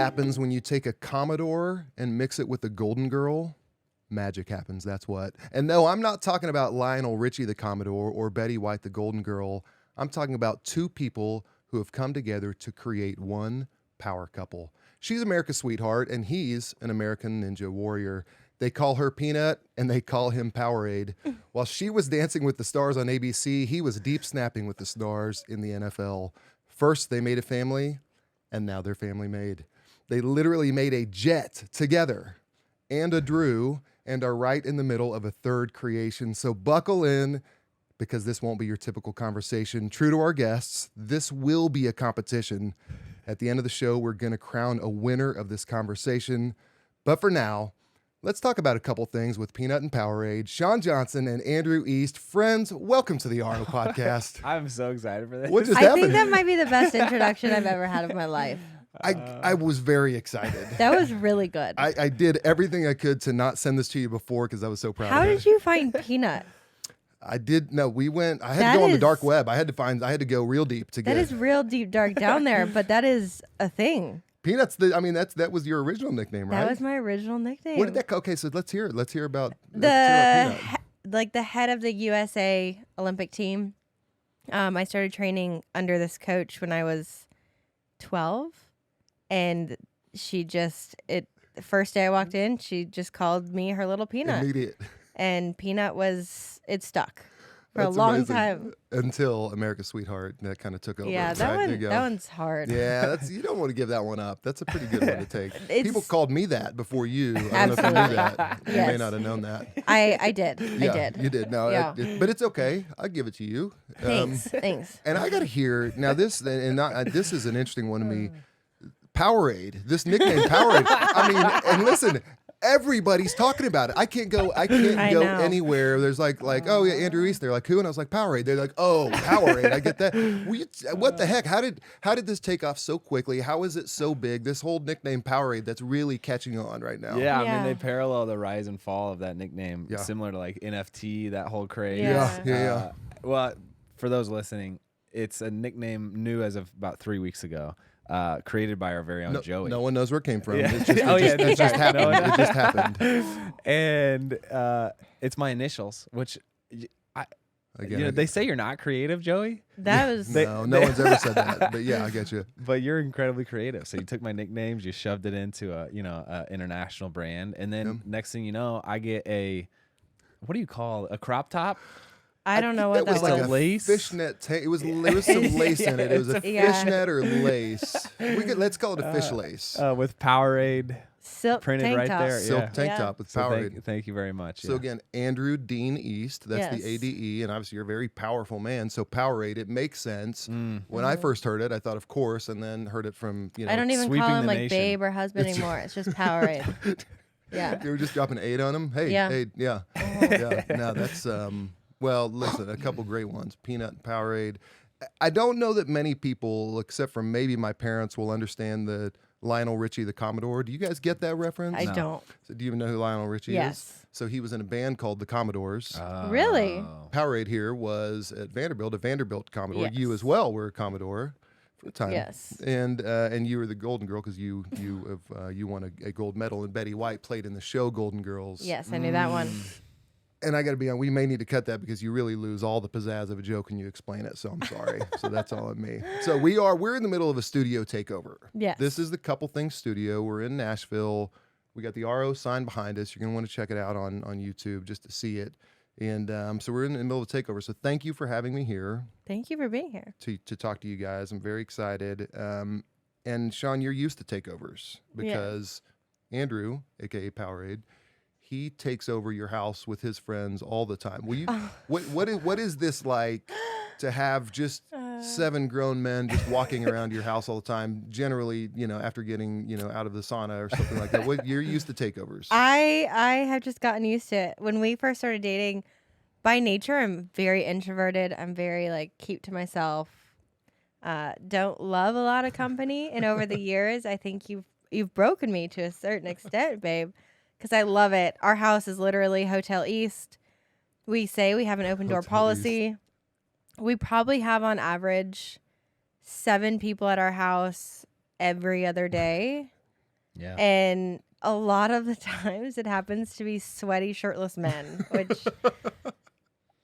happens when you take a Commodore and mix it with a Golden Girl. Magic happens, that's what. And no, I'm not talking about Lionel Richie the Commodore or Betty White the Golden Girl. I'm talking about two people who have come together to create one power couple. She's America's sweetheart, and he's an American ninja warrior. They call her Peanut, and they call him Powerade. While she was dancing with the stars on ABC, he was deep snapping with the stars in the NFL. First, they made a family, and now they're family made. They literally made a jet together and a Drew, and are right in the middle of a third creation. So buckle in, because this won't be your typical conversation. True to our guests, this will be a competition. At the end of the show, we're going to crown a winner of this conversation. But for now, let's talk about a couple things with Peanut and Powerade. Shawn Johnson and Andrew East. Friends, welcome to the Goaro podcast. I'm so excited for this. What just I happened? think that might be the best introduction I've ever had of my life. I was very excited. That was really good. I did everything I could to not send this to you before because I was so proud How of it. did you find Peanut? I did. No, we went. I had to go on the dark web. I had to go real deep to get. That is real deep dark down there, but that is a thing. Peanuts. That was your original nickname, right? That was my original nickname. What did that? Okay, so let's hear it. Let's hear about the Peanut. the head of the USA Olympic team. I started training under this coach when I was 12, and the first day I walked in, she just called me her little Peanut. Immediate. And Peanut it stuck for That's a long amazing. time. Until America's Sweetheart, that kind of took over. Yeah, right? that one's hard. Yeah, you don't want to give that one up. That's a pretty good one to take. People called me that before you. I don't know if you knew that. You may Yes. not have known that. I did. Yeah, I did. You did. No, Yeah. but it's okay. I'll give it to you. Thanks. And I got to hear now this, this is an interesting one to me. Powerade, this nickname Powerade. I mean, and listen, everybody's talking about it. I can't go I know. anywhere. There's like, oh yeah, Andrew East. They're like, who? And I was like, Powerade. They're like, oh, Powerade. I get that. What the heck? How did this take off so quickly? How is it so big? This whole nickname Powerade that's really catching on right now. Yeah, I Yeah. mean, they parallel the rise and fall of that nickname, Yeah. similar to like NFT, that whole craze. Yeah. Well, for those listening, it's a nickname new as of about 3 weeks ago, created by our very own Joey. No one knows where it came from. Yeah. It just happened. No one It just happened. And it's my initials, which Again, they say you're not creative, Joey, That was no one's ever said that. But yeah, I get you. but you're incredibly creative. So you took my nicknames, you shoved it into a international brand, and then next thing you know, I get what do you call a crop top? I don't know what that was. was. Like a Lace? fishnet. It was some lace in it. It was a Yeah. fishnet or lace. Let's call it a fish lace. With Powerade Silk printed tank right top. there. Silk Yeah. tank Yeah. top with So Powerade. thank you very much. So yeah. again, Andrew Dean East, that's the Yes. ADE, and obviously you're a very powerful man. So Powerade, it makes sense. When I first heard it, I thought, of course, and then heard it from I don't even Sweeping call him the like nation. babe or husband anymore. It's just Powerade. Yeah. You were just dropping 8 on him. Hey, Yeah. hey, yeah, yeah. No, that's well, listen, a couple great ones, Peanut and Powerade. I don't know that many people, except for maybe my parents, will understand the Lionel Richie the Commodore. Do you guys get that reference? I don't. So do you even know who Lionel Richie is? Yes. So he was in a band called the Commodores. Really? Powerade here was at Vanderbilt, a Vanderbilt Commodore. Yes. You as well were a Commodore for a time. Yes. And you were the Golden Girl because you won a gold medal, and Betty White played in the show Golden Girls. Yes, I knew that one. And I got to be honest, we may need to cut that because you really lose all the pizzazz of a joke when you explain it. So I'm sorry. So that's all on me. So we're in the middle of a studio takeover. Yes. This is the Couple Things studio. We're in Nashville. We got the Goaro sign behind us. You're going to want to check it out on YouTube just to see it. And so we're in the middle of a takeover. So thank you for having me here Thank you for being here. to talk to you guys. I'm very excited. And Shawn, you're used to takeovers because Andrew, aka Powerade, he takes over your house with his friends all the time. Will you? What is this like to have just 7 grown men just walking around your house all the time? Generally, after getting out of the sauna or something like that. You're used to takeovers. I have just gotten used to it. When we first started dating, by nature, I'm very introverted. I'm very keep to myself. Don't love a lot of company. And over the years, I think you've broken me to a certain extent, babe. Because I love it. Our house is literally Hotel East. We say we have an open door Hotel policy. We probably have on average 7 people at our house every other day. Yeah. And a lot of the times it happens to be sweaty, shirtless men, which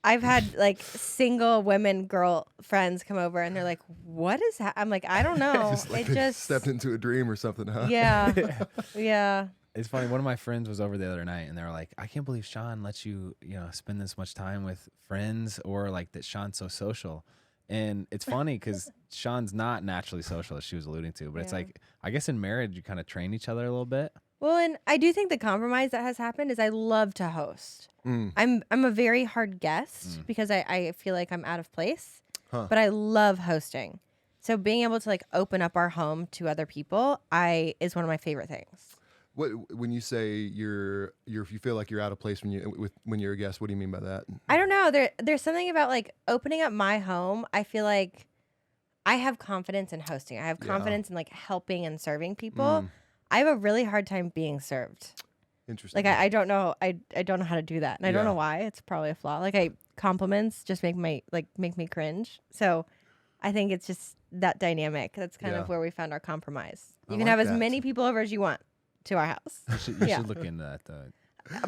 I've had like single women girl friends come over and they're like, what is that? I'm like, I don't know. Just like It they just, stepped into a dream or something, huh? yeah. Yeah. It's funny. One of my friends was over the other night, and they were like, "I can't believe Shawn lets you, spend this much time with friends, or like that Shawn's so social." And it's funny because Shawn's not naturally social, as she was alluding to. But it's Yeah. like, I guess in marriage, you kind of train each other a little bit. Well, and I do think the compromise that has happened is I love to host. I'm a very hard guest because I feel like I'm out of place, but I love hosting. So being able to like open up our home to other people, is one of my favorite things. What when you say if you feel like you're out of place when you're a guest, what do you mean by that? I don't know. There's something about like opening up my home. I feel like I have confidence in hosting. I have confidence in like helping and serving people. I have a really hard time being served. Interesting. Like I don't know. I don't know how to do that, and I don't know why. It's probably a flaw. Like compliments just make me cringe. So I think it's just that dynamic. That's kind of where we found our compromise. You can like have as that. many people over as you want to our house. You should look into that, though.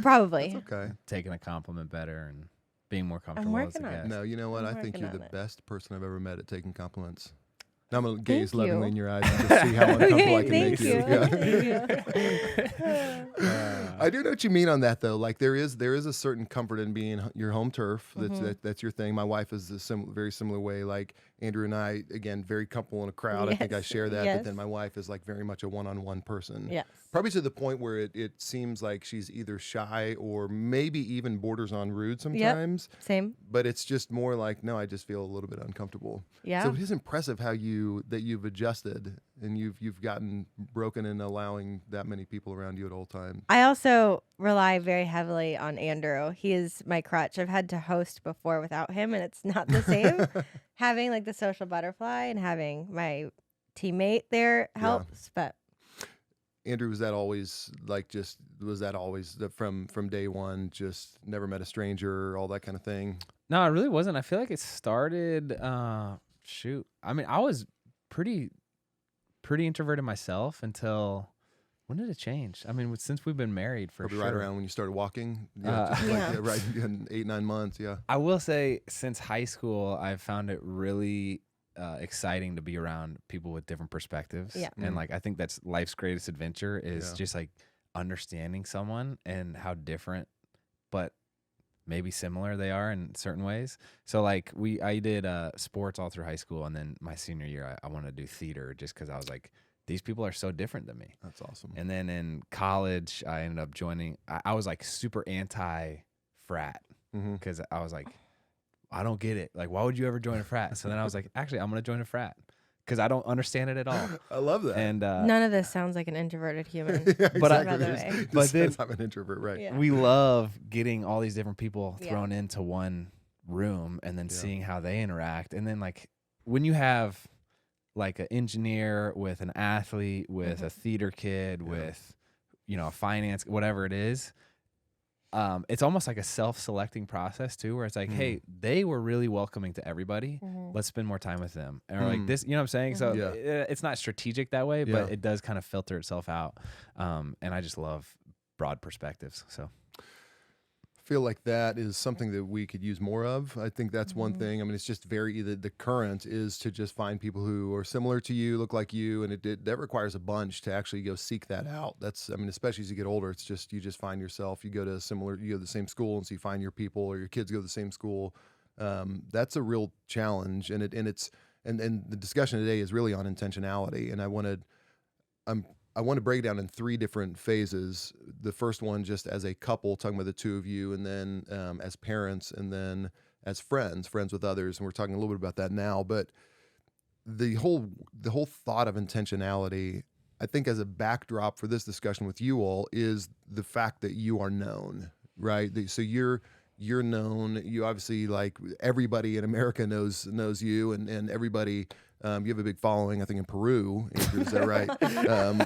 Probably. Okay. Taking a compliment better and being more comfortable as a working on it. guest. No, you know what? I'm I think working you're on the it. best person I've ever met at taking compliments. Now I'm gonna gaze Thank lovingly you. in your eyes and just see how uncomfortable I can make Thank you. you. Yeah. I do know what you mean on that, though. Like there is a certain comfort in being your home turf. That's your thing. My wife is very similar way. Like Andrew and I, again, very comfortable in a crowd. I think I Yes, share that. yes. But then my wife is like very much a one-on-one person. Yes. Probably to the point where it seems like she's either shy or maybe even borders on rude sometimes. Same. But it's just more like, no, I just feel a little bit uncomfortable. Yeah. So it is impressive how you've adjusted and you've gotten broken in allowing that many people around you at all times. I also rely very heavily on Andrew. He is my crutch. I've had to host before without him, and it's not the same. Having like the social butterfly and having my teammate there helps. But Andrew, was that always from day one, just never met a stranger, all that kind of thing? No, it really wasn't. I feel like it started. I mean, I was pretty introverted myself until. When did it change? I mean, since we've been married for Probably sure. right around when you started walking. Yeah. Right, in 8-9 months. Yeah. I will say, since high school, I've found it really exciting to be around people with different perspectives. Yeah. And like, I think that's life's greatest adventure is just like understanding someone and how different, but maybe similar they are in certain ways. So like I did sports all through high school, and then my senior year, I wanted to do theater just because I was like, these people are so different than me. That's awesome. And then in college, I ended up joining. I was like super anti-frat because I was like, I don't get it. Like, why would you ever join a frat? So then I was like, actually, I'm going to join a frat because I don't understand it at all. I love that. And none of this sounds like an introverted human. Yeah, But I- exactly. by the Just- way. just But then- says I'm an introvert, right? Yeah. we love getting all these different people Yeah. thrown into one room and then seeing how they interact. And then like when you have like an engineer with an athlete, with a theater kid, with, a finance, whatever it is, it's almost like a self-selecting process too, where it's like, hey, they were really welcoming to everybody. Let's spend more time with them. Or like this, you know what I'm saying? So it's not strategic that way, but it does kind of filter itself out. And I just love broad perspectives. So Feel like that is something that we could use more of. I think that's one thing. I mean, it's just the current is to just find people who are similar to you, look like you, and that requires a bunch to actually go seek that out. Especially as you get older, it's just you just find yourself. You go to the same school, and so you find your people, or your kids go to the same school. That's a real challenge, and the discussion today is really on intentionality, and I want to break it down in 3 different phases. The first one just as a couple, talking about the two of you, and then as parents, and then as friends with others. And we're talking a little bit about that now. But the whole thought of intentionality, I think as a backdrop for this discussion with you all, is the fact that you are known, right? So you're known. You obviously, like, everybody in America knows you, and everybody. You have a big following, I think, in Peru. Andrew, is that right?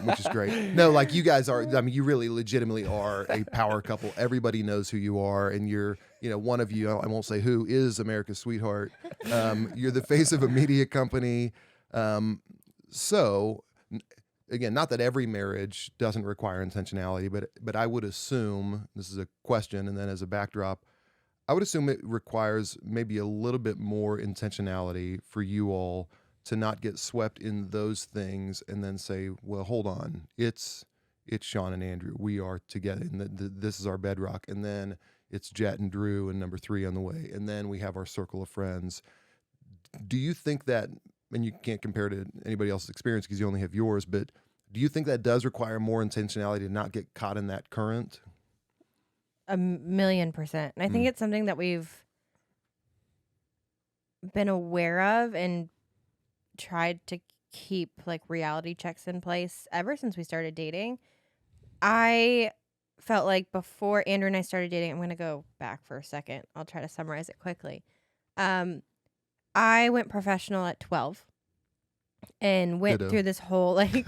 Which is great. No, like, you guys are. I mean, you really legitimately are a power couple. Everybody knows who you are, and you're. One of you, I won't say who, is America's sweetheart. You're the face of a media company. So again, not that every marriage doesn't require intentionality, but I would assume, this is a question, and then as a backdrop, I would assume it requires maybe a little bit more intentionality for you all to not get swept in those things and then say, well, hold on, it's Shawn and Andrew. We are together, and this is our bedrock. And then it's Jet and Drew and number 3 on the way. And then we have our circle of friends. Do you think that, and you can't compare to anybody else's experience because you only have yours, but do you think that does require more intentionality to not get caught in that current? 1,000,000%. And I think it's something that we've been aware of and tried to keep like reality checks in place ever since we started dating. I felt like before Andrew and I started dating, I'm going to go back for a second. I'll try to summarize it quickly. I went professional at 12 and went through this whole like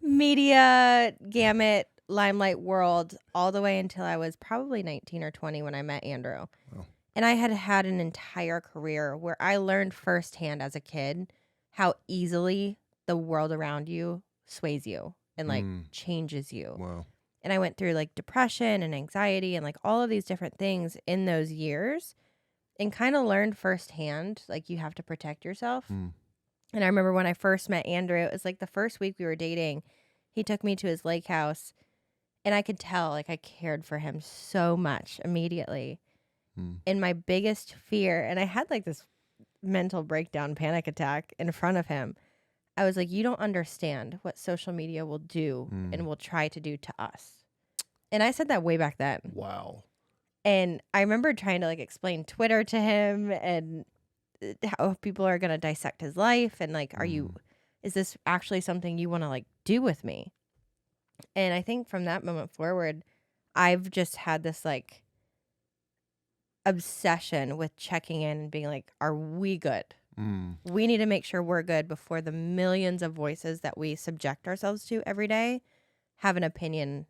media gamut, limelight world all the way until I was probably 19 or 20 when I met Andrew. Wow. And I had an entire career where I learned firsthand as a kid how easily the world around you sways you and like changes you. Wow. And I went through like depression and anxiety and like all of these different things in those years and kind of learned firsthand, like you have to protect yourself. And I remember when I first met Andrew, it was like the first week we were dating, he took me to his lake house and I could tell like I cared for him so much immediately. And my biggest fear, and I had like this mental breakdown, panic attack in front of him. I was like, you don't understand what social media will do and will try to do to us. And I said that way back then. Wow. And I remember trying to like explain Twitter to him and how people are going to dissect his life. And like, is this actually something you want to like do with me? And I think from that moment forward, I've just had this like obsession with checking in and being like, are we good? We need to make sure we're good before the millions of voices that we subject ourselves to every day have an opinion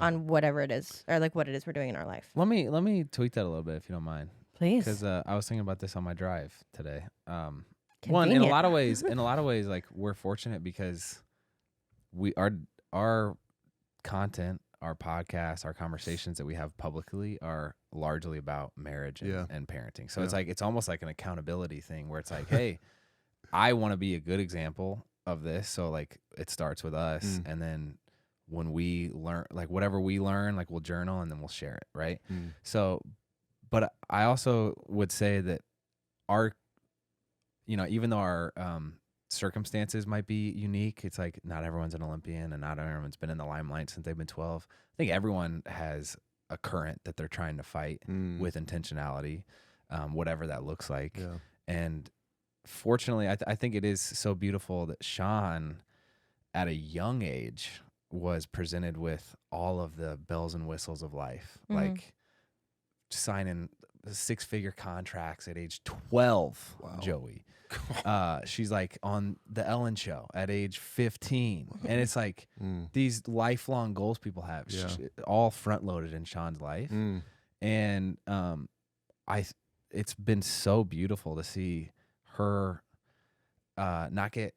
on whatever it is or like what it is we're doing in our life. Let me tweak that a little bit if you don't mind. Please. Because I was thinking about this on my drive today. One, in a lot of ways, like we're fortunate because our content, our podcasts, our conversations that we have publicly are largely about marriage and parenting. So it's almost like an accountability thing where it's like, hey, I want to be a good example of this. So like it starts with us, and then when we learn, like whatever we learn, like we'll journal and then we'll share it, right? So, but I also would say that our, even though our circumstances might be unique, it's like not everyone's an Olympian and not everyone's been in the limelight since they've been 12. I think everyone has a current that they're trying to fight with intentionality, whatever that looks like. And fortunately, I think it is so beautiful that Shawn at a young age was presented with all of the bells and whistles of life, like signing 6-figure contracts at age 12. Wow. Joey. She's like on the Ellen show at age 15. And it's like these lifelong goals people have, all front loaded in Shawn's life. And it's been so beautiful to see her not get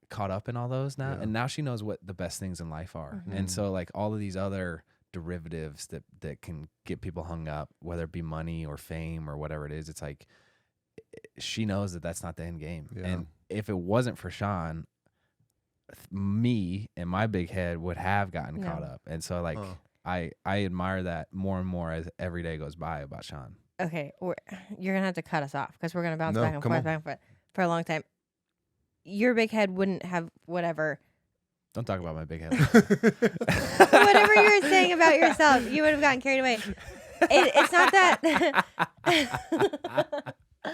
caught up in all those now. And now she knows what the best things in life are. And so like all of these other derivatives that can get people hung up, whether it be money or fame or whatever it is, it's like she knows that that's not the end game. And if it wasn't for Shawn, me and my big head would have gotten caught up. And so like I admire that more and more as every day goes by about Shawn. Okay, you're gonna have to cut us off because we're gonna bounce back and forth for a long time. Your big head wouldn't have whatever. Don't talk about my big head. Whatever you were saying about yourself, you would have gotten carried away. It's not that.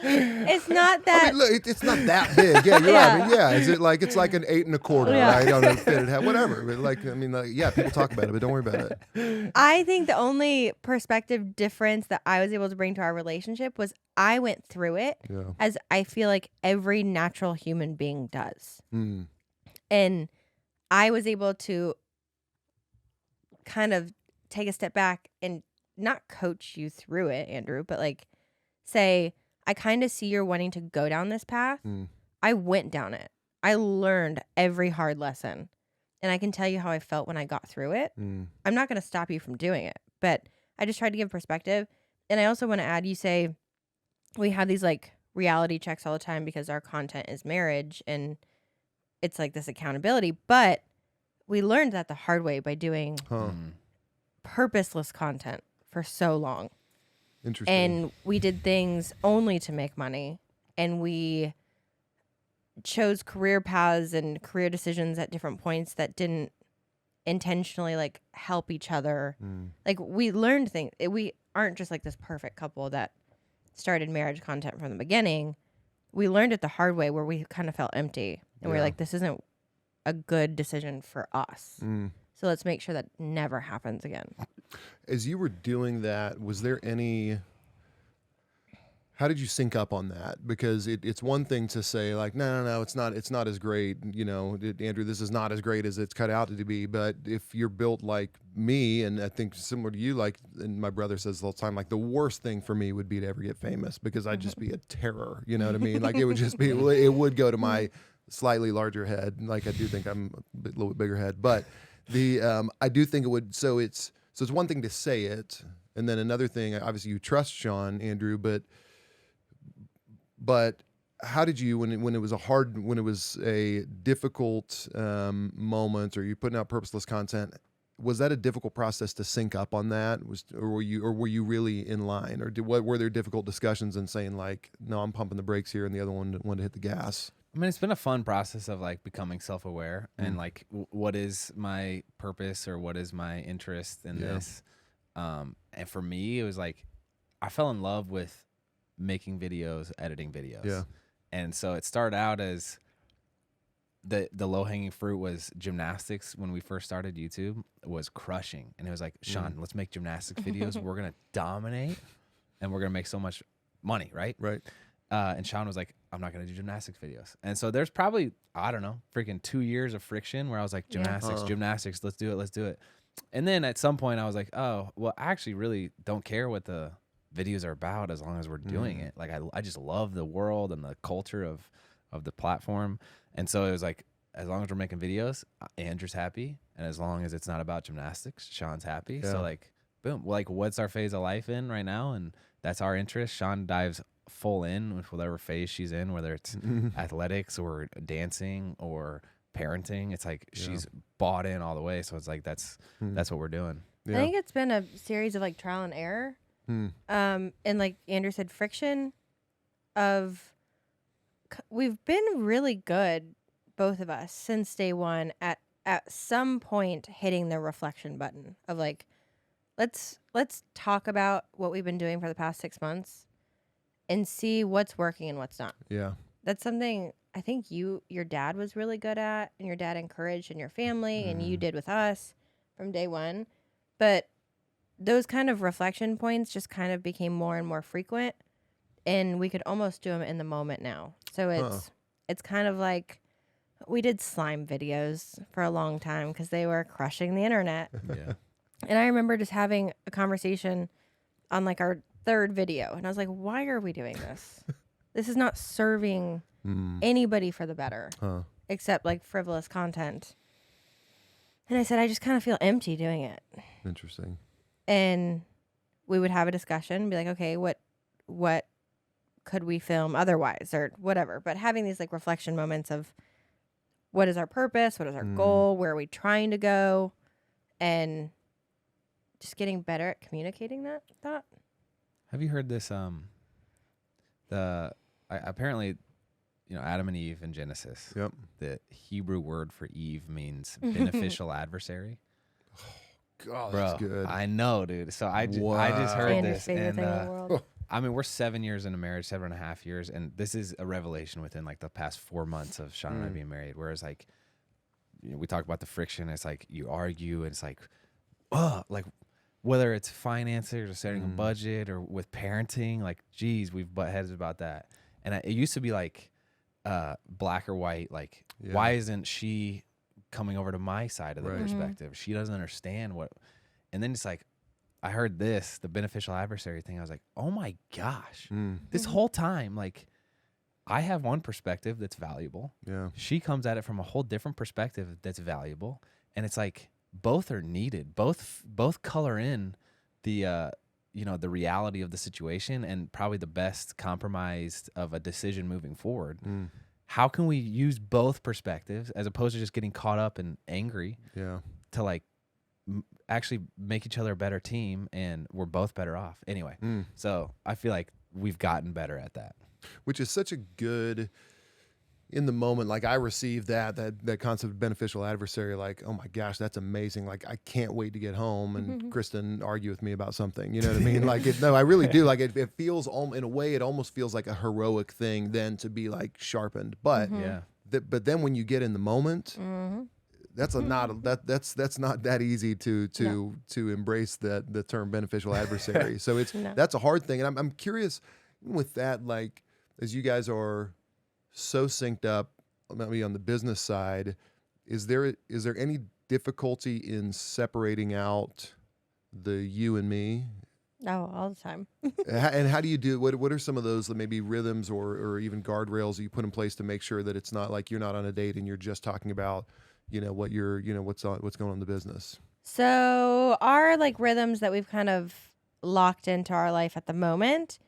It's not that. I mean, look, it's not that big. Yeah, you're right. I mean, is it like it's like an 8 1/4, right? On a fitted hat, whatever. But like, I mean, like, people talk about it, but don't worry about it. I think the only perspective difference that I was able to bring to our relationship was I went through it as I feel like every natural human being does, and I was able to kind of take a step back and not coach you through it, Andrew, but like say, I kind of see you're wanting to go down this path. I went down it. I learned every hard lesson. and I can tell you how I felt when I got through it. Mm. I'm not going to stop you from doing it, but I just tried to give perspective. And I also want to add, you say we have these like reality checks all the time because our content is marriage and it's like this accountability, but we learned that the hard way by doing purposeless content for so long. Interesting. And we did things only to make money, and we chose career paths and career decisions at different points that didn't intentionally like help each other. Like we learned things. We aren't just like this perfect couple that started marriage content from the beginning. We learned it the hard way where we kind of felt empty, and we we're like, this isn't a good decision for us. So let's make sure that never happens again. As you were doing that, was there any... How did you sync up on that? Because it's one thing to say like, no, it's not as great. You know, Andrew, this is not as great as it's cut out to be. But if you're built like me, and I think similar to you, like, and my brother says all the time, like the worst thing for me would be to ever get famous because I'd just be a terror. You know what I mean? Like it would just be, it would go to my slightly larger head. Like I do think I'm a little bit bigger head, but I do think it would. So it's one thing to say it, and then another thing. Obviously, you trust Shawn, Andrew, but how did you, when it was a difficult moment, or you're putting out purposeless content, was that a difficult process to sync up on that? Or were you really in line, or were there difficult discussions and saying like, no, I'm pumping the brakes here, and the other one wanted to hit the gas? I mean, it's been a fun process of like becoming self-aware and like what is my purpose or what is my interest in this. And for me, it was like I fell in love with making videos, editing videos. Yeah. And so it started out as the low-hanging fruit was gymnastics. When we first started YouTube, it was crushing. And it was like, Shawn, let's make gymnastics videos. We're going to dominate and we're going to make so much money, right? Right. And Shawn was like, I'm not going to do gymnastics videos. And so there's probably, I don't know, freaking 2 years of friction where I was like, gymnastics, let's do it. And then at some point I was like, oh, well, I actually really don't care what the videos are about as long as we're doing it. Like I just love the world and the culture of the platform. And so it was like, as long as we're making videos, Andrew's happy. And as long as it's not about gymnastics, Shawn's happy. Yeah. So like, boom, like what's our phase of life in right now? And that's our interest. Shawn dives full in with whatever phase she's in, whether it's athletics or dancing or parenting. It's like she's bought in all the way. So it's like, that's what we're doing. Yeah. I think it's been a series of like trial and error. And like Andrew said, friction of we've been really good, both of us, since day one at some point hitting the reflection button of like, let's talk about what we've been doing for the past 6 months and see what's working and what's not. Yeah. That's something I think your dad was really good at, and your dad encouraged in your family, and you did with us from day one. But those kind of reflection points just kind of became more and more frequent, and we could almost do them in the moment now. So it's kind of like we did slime videos for a long time because they were crushing the internet. Yeah. And I remember just having a conversation on like our third video, and I was like, why are we doing this? This is not serving anybody for the better, except like frivolous content. And I said, I just kind of feel empty doing it. Interesting. And we would have a discussion, be like, okay, what could we film otherwise or whatever? But having these like reflection moments of what is our purpose? What is our goal? Where are we trying to go? And just getting better at communicating that thought. Have you heard this? Apparently, Adam and Eve in Genesis. Yep. The Hebrew word for Eve means beneficial adversary. God, Bro, that's good. I know, dude. So I just heard Andrew's this, favorite and thing in the world. I mean, we're 7 years into marriage, 7.5 years, and this is a revelation within like the past 4 months of Shawn and I being married. Whereas like, we talk about the friction. It's like you argue, and it's like whether it's finances or setting a budget or with parenting, like, geez, we've butt heads about that. And it used to be like black or white. Like, why isn't she coming over to my side of the perspective? She doesn't understand what. And then it's like, I heard the beneficial adversary thing. I was like, oh my gosh, this whole time, like, I have one perspective that's valuable. Yeah. She comes at it from a whole different perspective that's valuable. And it's like both are needed. Both color in the the reality of the situation and probably the best compromise of a decision moving forward. How can we use both perspectives as opposed to just getting caught up and angry to like actually make each other a better team, and we're both better off anyway. So I feel like we've gotten better at that, which is such a good, in the moment, like I received that concept of beneficial adversary, like, oh my gosh, that's amazing. Like, I can't wait to get home and Kristen argue with me about something. You know what I mean? Like, no, I really do. Like, it feels, in a way, it almost feels like a heroic thing then to be like sharpened. But but then when you get in the moment, that's not that easy to embrace the term beneficial adversary. So that's a hard thing. And I'm curious with that, like, as you guys are so synced up, maybe on the business side, is there any difficulty in separating out the you and me? Oh, all the time. And how do you do? What are some of those maybe rhythms or even guardrails that you put in place to make sure that it's not like you're not on a date and you're just talking about what you're what's going on in the business? So our like rhythms that we've kind of locked into our life at the moment.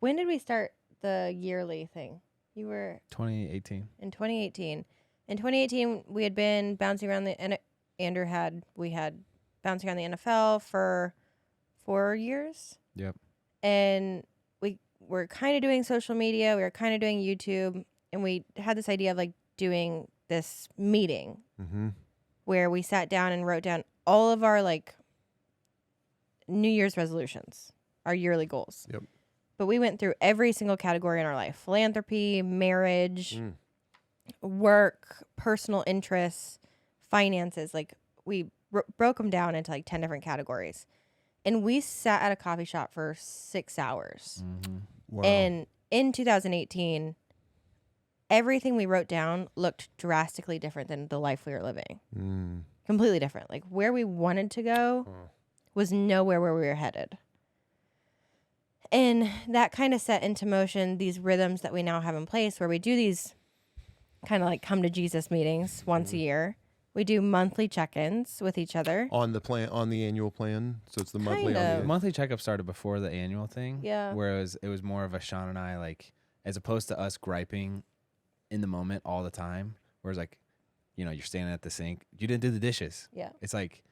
When did we start the yearly thing? You were 2018. In 2018. In 2018, we had been bouncing around we had bouncing around the NFL for 4 years. Yep. And we were kind of doing social media. We were kind of doing YouTube, and we had this idea of like doing this meeting where we sat down and wrote down all of our like New Year's resolutions, our yearly goals. Yep. But we went through every single category in our life: philanthropy, marriage, work, personal interests, finances. Like we broke them down into like 10 different categories. And we sat at a coffee shop for 6 hours. Wow. And in 2018, everything we wrote down looked drastically different than the life we were living. Completely different. Like where we wanted to go was nowhere where we were headed. And that kind of set into motion these rhythms that we now have in place, where we do these kind of like come to Jesus meetings once a year. We do monthly check-ins with each other. On the annual plan. So it's the monthly. Kind of. The monthly checkup started before the annual thing. Yeah. Whereas it was more of a Shawn and I, like, as opposed to us griping in the moment all the time. Whereas like, you're standing at the sink, you didn't do the dishes. Yeah. It's like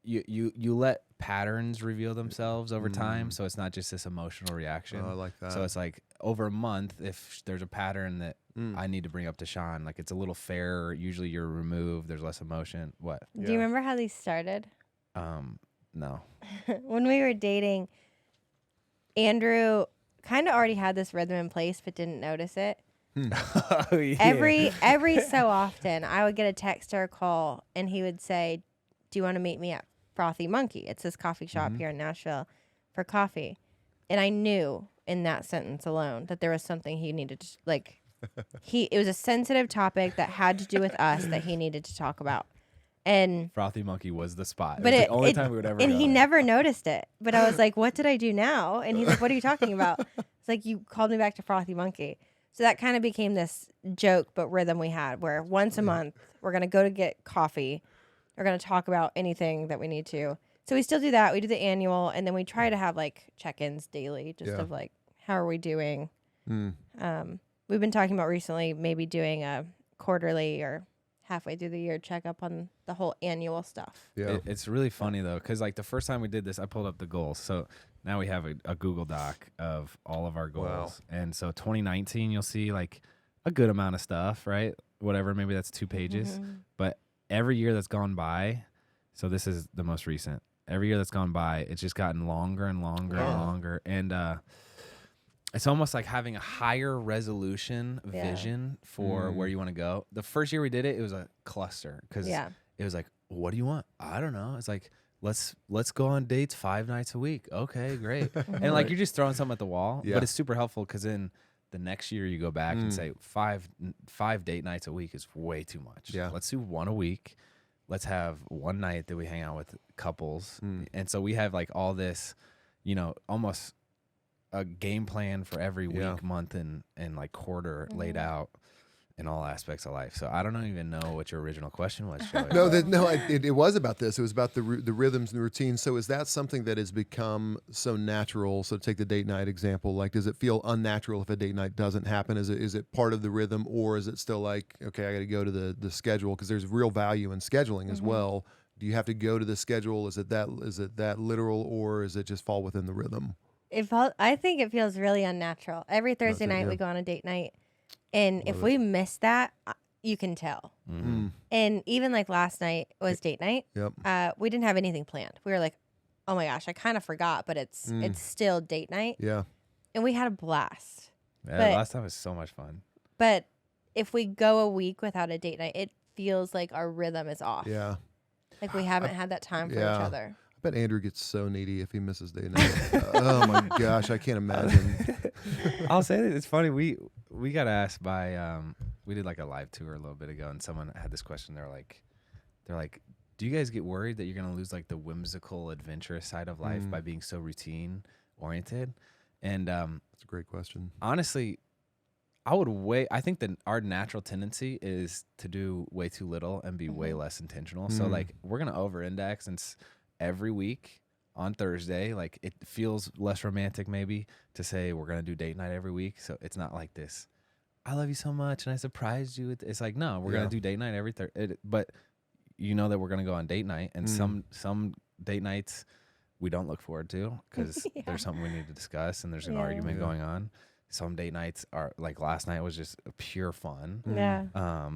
you let patterns reveal themselves over time, so it's not just this emotional reaction. Oh, I like that. So it's like over a month, if there's a pattern that I need to bring up to Shawn, like it's a little fairer. Usually you're removed, there's less emotion. What? Do you remember how these started? No. When we were dating, Andrew kind of already had this rhythm in place but didn't notice it. Oh, yeah. Every so often I would get a text or a call and he would say, "Do you want to meet me at Frothy Monkey? It's this coffee shop here in Nashville for coffee." And I knew in that sentence alone that there was something he needed to, like, it was a sensitive topic that had to do with us that he needed to talk about. And Frothy Monkey was the spot. But it was the only time we would ever and go he there. never noticed it. But I was like, "What did I do now?" And he's like, "What are you talking about?" It's like, "You called me back to Frothy Monkey." So that kind of became this joke but rhythm we had, where once a month we're going to go to get coffee. We're going to talk about anything that we need to. So we still do that. We do the annual, and then we try to have like check-ins daily, just of like, how are we doing? We've been talking about recently maybe doing a quarterly or halfway through the year checkup on the whole annual stuff. Yeah. It's really funny though, because like the first time we did this, I pulled up the goals. So now we have a Google Doc of all of our goals. Wow. And so 2019, you'll see like a good amount of stuff, right? Whatever, maybe that's 2 pages. But every year that's gone by, so this is the most recent. Every year that's gone by, it's just gotten longer and longer and longer. And it's almost like having a higher resolution vision for where you want to go. The first year we did it, it was a cluster because it was like, what do you want? I don't know. It's like, let's go on dates 5 nights a week. Okay, great. And like you're just throwing something at the wall, but it's super helpful because then the next year you go back and say 5 date nights a week is way too much. Yeah. Let's do 1 a week. Let's have 1 night that we hang out with couples. And so we have like all this, almost a game plan for every week, Yeah. month, and like quarter laid out in all aspects of life. So I don't even know what your original question was, Joey. No, it was about this. It was about the rhythms and the routines. So is that something that has become so natural? So take the date night example. Like, does it feel unnatural if a date night doesn't happen? Is it part of the rhythm, or is it still like, okay, I got to go to the schedule, because there's real value in scheduling as well. Do you have to go to the schedule? Is it that literal, or is it just fall within the rhythm? I think it feels really unnatural. Every Thursday night we go on a date night, and if we miss that, you can tell. And even like last night was date night. Yep. We didn't have anything planned. We were like, oh my gosh, I kind of forgot, but it's still date night. Yeah. And we had a blast. Yeah, But- last time was so much fun. But if we go a week without a date night, it feels like our rhythm is off. Yeah. Like we haven't had that time for each other. I bet Andrew gets so needy if he misses date night. Oh my gosh, I can't imagine. I'll say that it's funny. We got asked by we did like a live tour a little bit ago, and someone had this question. They're like, do you guys get worried that you're gonna lose like the whimsical, adventurous side of life by being so routine oriented? And That's a great question. honestly, I think that our natural tendency is to do way too little and be way less intentional. So like we're gonna over index, and every week on Thursday, like it feels less romantic maybe to say we're gonna do date night every week. So it's not like this, I love you so much and I surprised you. It's like, no, we're gonna do date night every Thursday. But you know that we're gonna go on date night, and some date nights we don't look forward to because there's something we need to discuss and there's an argument going on. Some date nights are like last night was just pure fun. Yeah.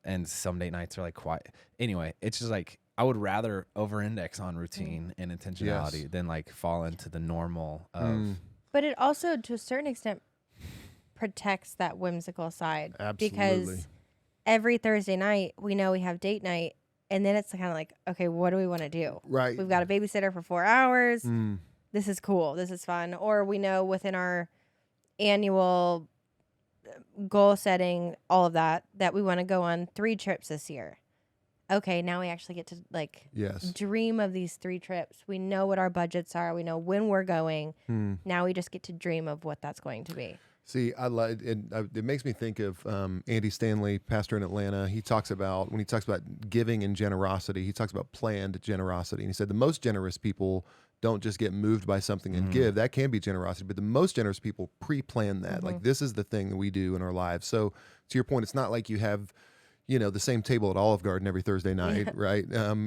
And some date nights are like quiet. Anyway, it's just like I would rather over-index on routine and intentionality than like fall into the normal of. But it also, to a certain extent, protects that whimsical side. Absolutely. Because every Thursday night, we know we have date night. And then it's kind of like, okay, what do we want to do? Right. We've got a babysitter for 4 hours. This is cool. This is fun. Or we know within our annual goal setting, all of that we want to go on 3 trips this year. Okay, now we actually get to like dream of these 3 trips. We know what our budgets are. We know when we're going. Now we just get to dream of what that's going to be. See, I like it. It makes me think of Andy Stanley, pastor in Atlanta. He talks about, when he talks about giving and generosity, he talks about planned generosity. And he said the most generous people don't just get moved by something and give. That can be generosity, but the most generous people pre-plan that. Like, this is the thing that we do in our lives. So to your point, it's not like you have, the same table at Olive Garden every Thursday night, right?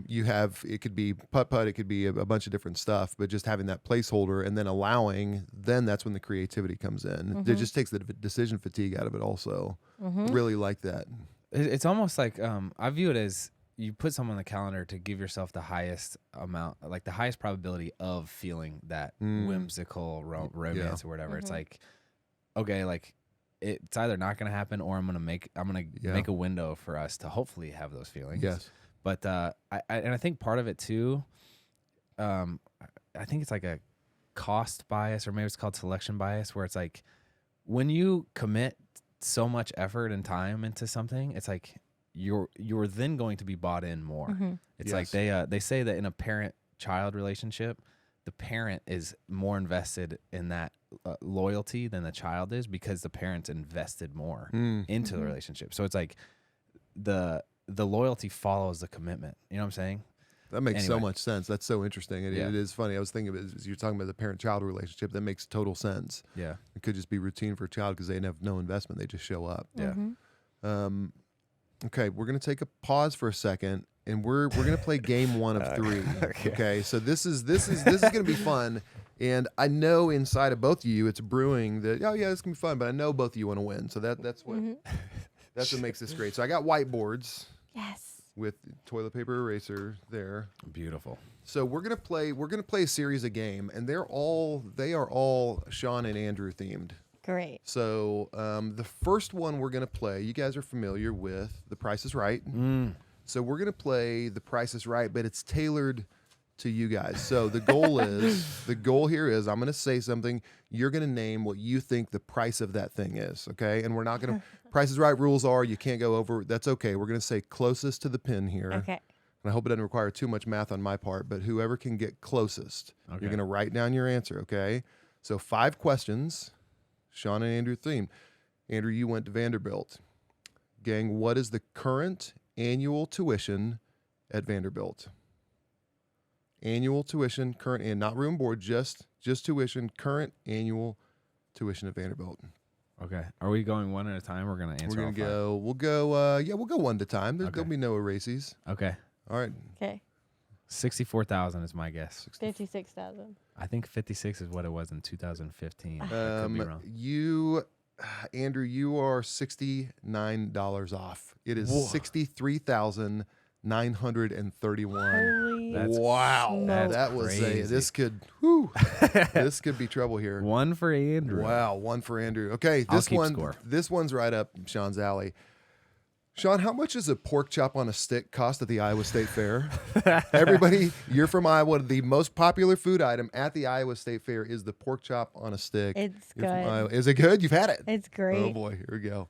You have, it could be putt-putt, it could be a bunch of different stuff, but just having that placeholder and then allowing, then that's when the creativity comes in. It just takes the decision fatigue out of it also. Really like that. It's almost like I view it as you put someone on the calendar to give yourself the highest amount, like the highest probability of feeling that whimsical romance or whatever. It's like, okay, like it's either not going to happen or I'm going to make a window for us to hopefully have those feelings. Yes. But I think part of it too, I think it's like a cost bias, or maybe it's called selection bias, where it's like when you commit so much effort and time into something, it's like you're then going to be bought in more. It's like they say that in a parent-child relationship, the parent is more invested in that loyalty than the child is, because the parents invested more into the relationship. So it's like the loyalty follows the commitment. You know what I'm saying? That makes so much sense. That's so interesting. It is funny. I was thinking of it as you're talking about the parent-child relationship. That makes total sense. Yeah. It could just be routine for a child because they have no investment. They just show up. Yeah. Okay, we're going to take a pause for a second, and we're going to play game 1 of 3. Okay, so this is going to be fun, and I know inside of both of you it's brewing that, oh yeah, this can be fun, but I know both of you want to win, so that's what makes this great. So I got whiteboards. Yes. With toilet paper eraser there. Beautiful. So we're gonna play a series of game, and they are all Shawn and Andrew themed. Great. So the first one we're going to play, you guys are familiar with The Price is Right. So we're going to play The Price is Right, but it's tailored to you guys. So the goal here is I'm going to say something. You're going to name what you think the price of that thing is, okay? And we're not going to, Price is Right rules are you can't go over. That's okay. We're going to say closest to the pin here. Okay. And I hope it doesn't require too much math on my part, but whoever can get closest, you're going to write down your answer, okay? So 5 questions. Shawn and Andrew theme. Andrew, you went to Vanderbilt. Gang, what is the current annual tuition at Vanderbilt? Annual tuition, current, and not room board, just tuition, current annual tuition at Vanderbilt. Okay. Are we going one at a time? We're gonna answer. We're all gonna five? go. We'll go one at a time. There'll be no erases. Okay. All right. Okay. 64,000 is my guess. 56,000. I think 56 is what it was in 2015. I could be wrong. Andrew, you are $69 off. It is Whoa. 63,931. Holy That's Wow, That's that was crazy. this could be trouble here. One for Andrew. Wow, one for Andrew. Okay, I'll this keep one, score. this one's right up Sean's alley. Sean, how much does a pork chop on a stick cost at the Iowa State Fair? Everybody, you're from Iowa. The most popular food item at the Iowa State Fair is the pork chop on a stick. It's You're from good. Iowa. Is it good? You've had it. It's great. Oh boy, here we go.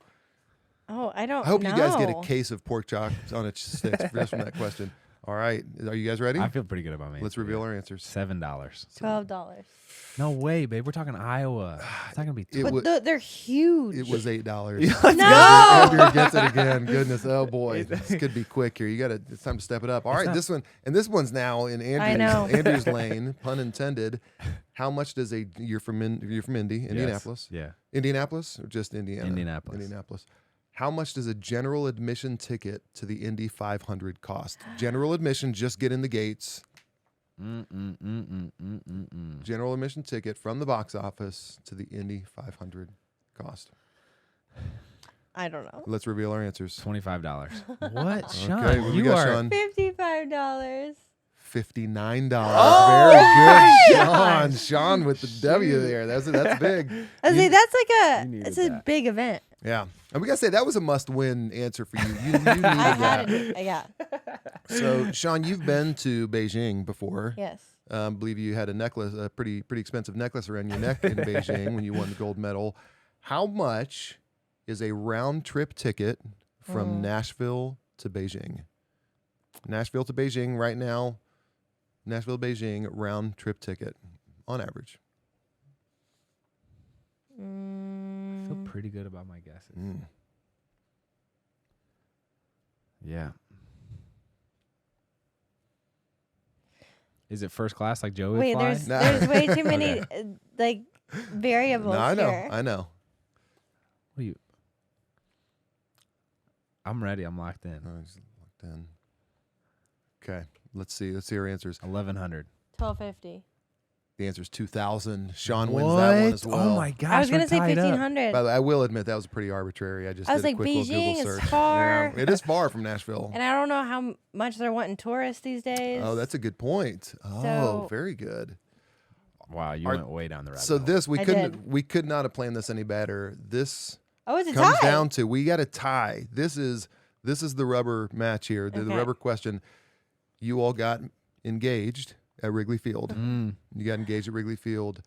Oh, I don't I hope know. you guys get a case of pork chops on a stick just from that question. All right, are you guys ready? I feel pretty good about me. Let's reveal our answers. $7. $12. No way, babe. We're talking Iowa. It's not gonna be. It But was they're huge. it was $8. No! Andrew gets it again. Goodness, oh boy, this could be quick here. It's time to step it up. All right, this one's now in know. Andrew's lane, pun intended. How much does you're from Indy, Indianapolis? Yeah. Indianapolis or just Indiana? Indianapolis. Indianapolis. How much does a general admission ticket to the Indy 500 cost? General admission, just get in the gates. General admission ticket from the box office to the Indy 500 cost. I don't know. Let's reveal our answers. $25. What, Sean? Okay, what do we you got, are. Sean? $55. $59. Oh Very my good, gosh. Sean. Sean with the W there. That's big. I was like, that's like you needed it's a that. big event. Yeah, and we gotta say that was a must-win answer for you. You needed I that. had it. Yeah. So, Sean, you've been to Beijing before. Yes. Believe you had a pretty expensive necklace around your neck in Beijing when you won the gold medal. How much is a round trip ticket from Nashville to Beijing? Nashville to Beijing right now. Nashville to Beijing round trip ticket on average. I feel pretty good about my guesses. Yeah. Is it first class like Joe would Wait, fly? there's way too many like variables No, I know. here. I know. What are you? I'm ready. I'm locked in. Oh, just locked in. Okay, let's see our answers. 1,100. $12.50. The answer is 2,000. Sean wins that one as well. Oh my gosh. I was gonna we're say tied up. 1,500. By the way, I will admit that was pretty arbitrary. I just I was did like, a quick little Beijing Google is search. far. Yeah, it is far from Nashville. And I don't know how much they're wanting tourists these days. Oh, that's a good point. Oh, So- very good. Wow, you went way down the rabbit So hole. this I did. we could not have planned this any better. This Oh, it's a comes tie. down to we got a tie. This is the rubber match here. The Okay. rubber question. You all got engaged at Wrigley Field. You got engaged at Wrigley Field.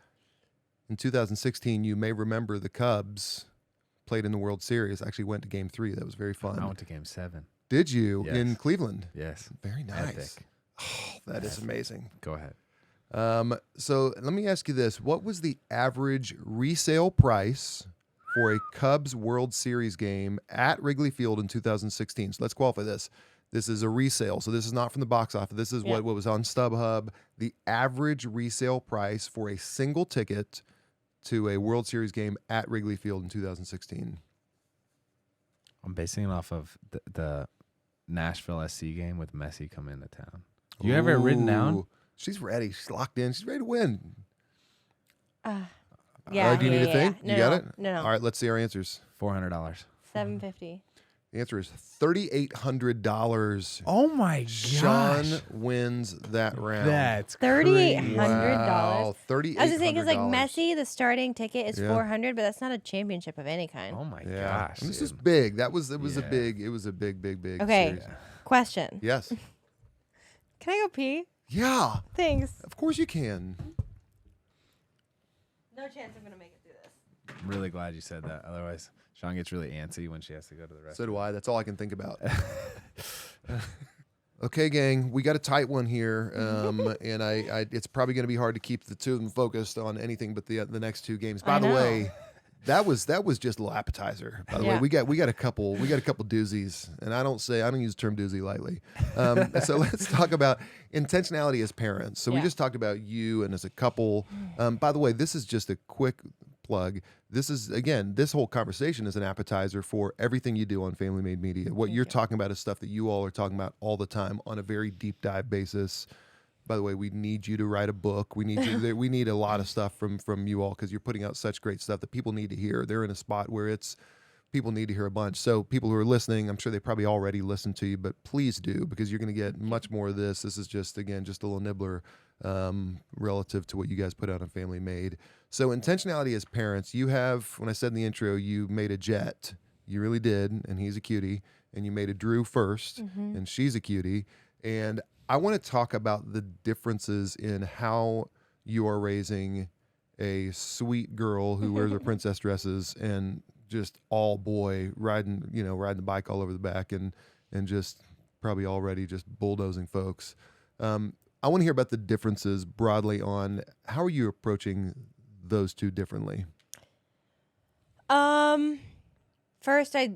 In 2016, you may remember the Cubs played in the World Series. Actually went to Game 3. That was very fun. I went to game 7. Did you Yes. in Cleveland? Yes. Very nice. Epic. Oh, that is amazing. Go ahead. So let me ask you this: what was the average resale price for a Cubs World Series game at Wrigley Field in 2016? So let's qualify this. This is a resale, so this is not from the box office. This is what was on StubHub. The average resale price for a single ticket to a World Series game at Wrigley Field in 2016. I'm basing it off of the Nashville SC game with Messi coming into town. You have it written down? Ooh, she's ready. She's locked in. She's ready to win. Yeah. Do you need to think? No, You got it? No. All right, let's see our answers. $400. $7.50. The answer is $3,800. Oh my gosh. Sean wins that round. That's $3,800. Wow, $3,800. I was just saying because like Messi, the starting ticket is Yeah. $400, but that's not a championship of any kind. Oh my Yeah, gosh. and this dude. is big. It was a Yeah. big. Okay. Series. Question. Yes. Can I go pee? Yeah. Thanks. Of course you can. No chance I'm gonna make it through this. I'm really glad you said that. Otherwise, Sean gets really antsy when she has to go to the restroom. So do I. That's all I can think about. Okay, gang, we got a tight one here, and I it's probably going to be hard to keep the two of them focused on anything but the next two games. By the way, that was just a little appetizer. By the way, we got a couple doozies, and I don't use the term doozy lightly. So let's talk about intentionality as parents. So we just talked about you and as a couple. By the way, this is just a quick plug. This is, again, this whole conversation is an appetizer for everything you do on Family Made Media. What you're talking about is stuff that you all are talking about all the time on a very deep dive basis. By the way, we need you to write a book. We need a lot of stuff from you all, because you're putting out such great stuff that people need to hear. They're in a spot where people need to hear a bunch. So people who are listening, I'm sure they probably already listened to you, but please do, because you're going to get much more of this. This is just a little nibbler relative to what you guys put out on Family Made. So intentionality as parents, you have, when I said in the intro, you made a Jet. You really did, and he's a cutie. And you made a Drew first, and she's a cutie. And I want to talk about the differences in how you are raising a sweet girl who wears her princess dresses and just all boy riding the bike all over the back and just probably already just bulldozing folks. I want to hear about the differences broadly on how are you approaching those two differently? First, I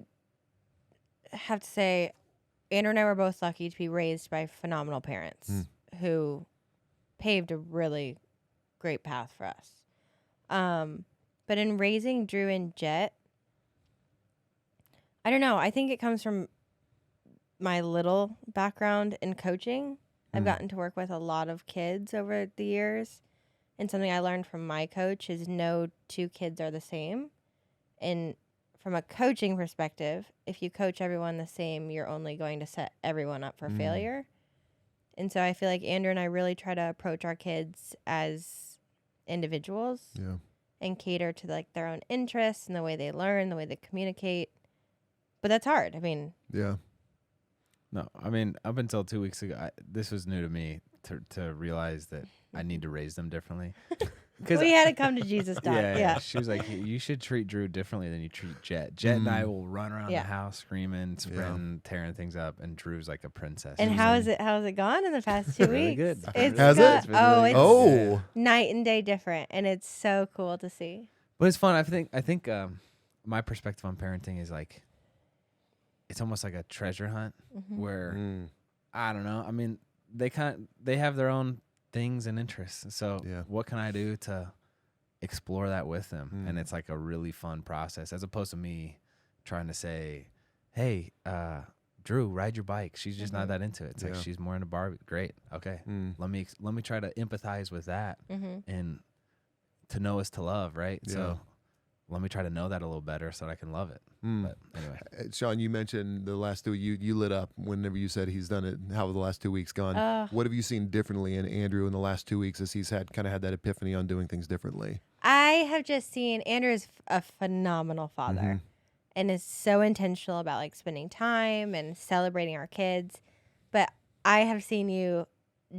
have to say, Andrew and I were both lucky to be raised by phenomenal parents who paved a really great path for us. But in raising Drew and Jet, I don't know. I think it comes from my little background in coaching. I've gotten to work with a lot of kids over the years. And something I learned from my coach is no two kids are the same. And from a coaching perspective, if you coach everyone the same, you're only going to set everyone up for failure. And so I feel like Andrew and I really try to approach our kids as individuals and cater to like their own interests and the way they learn, the way they communicate. But that's hard. I mean, No, I mean, up until 2 weeks ago, this was new to me to realize that I need to raise them differently. We had to come to Jesus talk. Yeah. She was like, you should treat Drew differently than you treat Jet. Jet and I will run around the house screaming, sprinting, tearing things up, and Drew's like a princess. And how's it gone in the past 2 weeks? Really good. Has it? It's night and day different, and it's so cool to see. But it's fun. I think my perspective on parenting is like, it's almost like a treasure hunt where I don't know. I mean, they have their own things and interests. So what can I do to explore that with them? And it's like a really fun process, as opposed to me trying to say, hey, Drew, ride your bike. She's just not that into it. It's like, she's more into Barbie. Great. Okay. Let me try to empathize with that. And to know is to love, right? So let me try to know that a little better so that I can love it. But anyway. Shawn, you mentioned the last two, you lit up whenever you said he's done it. How have the last 2 weeks gone? What have you seen differently in Andrew in the last 2 weeks as he's had that epiphany on doing things differently? I have just seen Andrew is a phenomenal father and is so intentional about like spending time and celebrating our kids. But I have seen you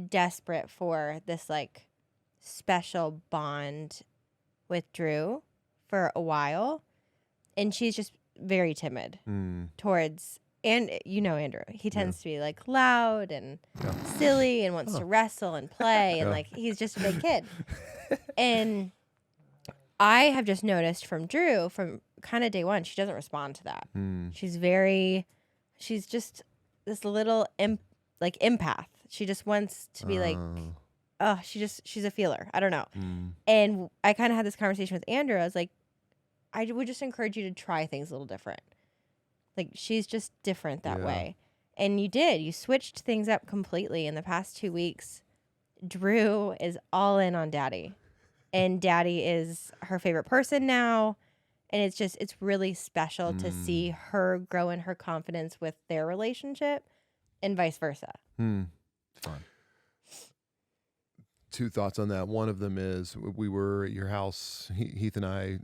desperate for this like special bond with Drew for a while. And she's just very timid towards, and Andrew, he tends to be like loud and silly and wants to wrestle and play and like he's just a big kid. And I have just noticed from Drew, from kind of day one, she doesn't respond to that. She's just this little empath. She just wants to be like, she's a feeler. I don't know. And I kind of had this conversation with Andrew. I was like, I would just encourage you to try things a little different. Like, she's just different that way. And you did. You switched things up completely in the past 2 weeks. Drew is all in on Daddy. And Daddy is her favorite person now. And it's really special to see her grow in her confidence with their relationship and vice versa. It's fun. Two thoughts on that. One of them is we were at your house. Heath and I,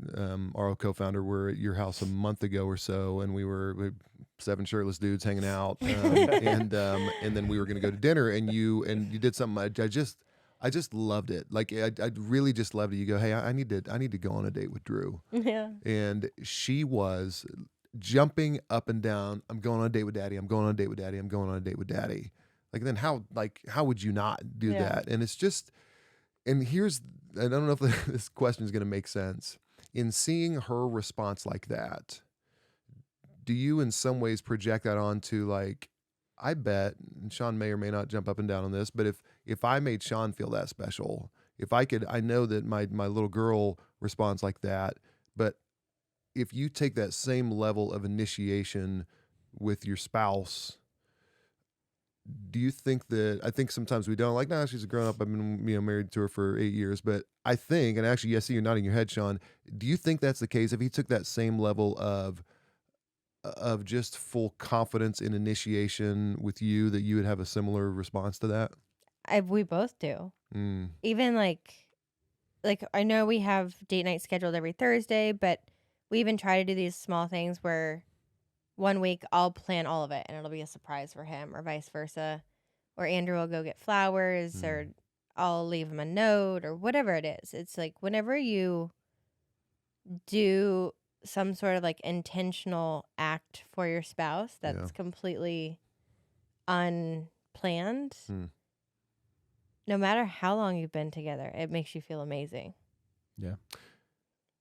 our co-founder, were at your house a month ago or so, and we were 7 shirtless dudes hanging out, and then we were going to go to dinner, and you did something. I just loved it. Like I really just loved it. You go, hey, I need to go on a date with Drew. Yeah. And she was jumping up and down. I'm going on a date with Daddy. I'm going on a date with Daddy. I'm going on a date with Daddy. Like then how would you not do Yeah. that? And it's just, and here's, I don't know if this question is going to make sense. In seeing her response like that, do you in some ways project that onto like, I bet, and Shawn may or may not jump up and down on this, but if I made Shawn feel that special, if I could, I know that my little girl responds like that, but if you take that same level of initiation with your spouse, do you think that, I think sometimes we don't, like, nah, she's a grown up, I've been married to her for 8 years, but I think, and actually, yes, you're nodding your head, Shawn, do you think that's the case? If he took that same level of just full confidence in initiation with you, that you would have a similar response to that? We both do. Mm, Even like I know we have date night scheduled every Thursday, but we even try to do these small things where one week I'll plan all of it and it'll be a surprise for him, or vice versa. Or Andrew will go get flowers, or I'll leave him a note, or whatever it is. It's like whenever you do some sort of like intentional act for your spouse that's Yeah. completely unplanned, no matter how long you've been together, it makes you feel amazing. Yeah.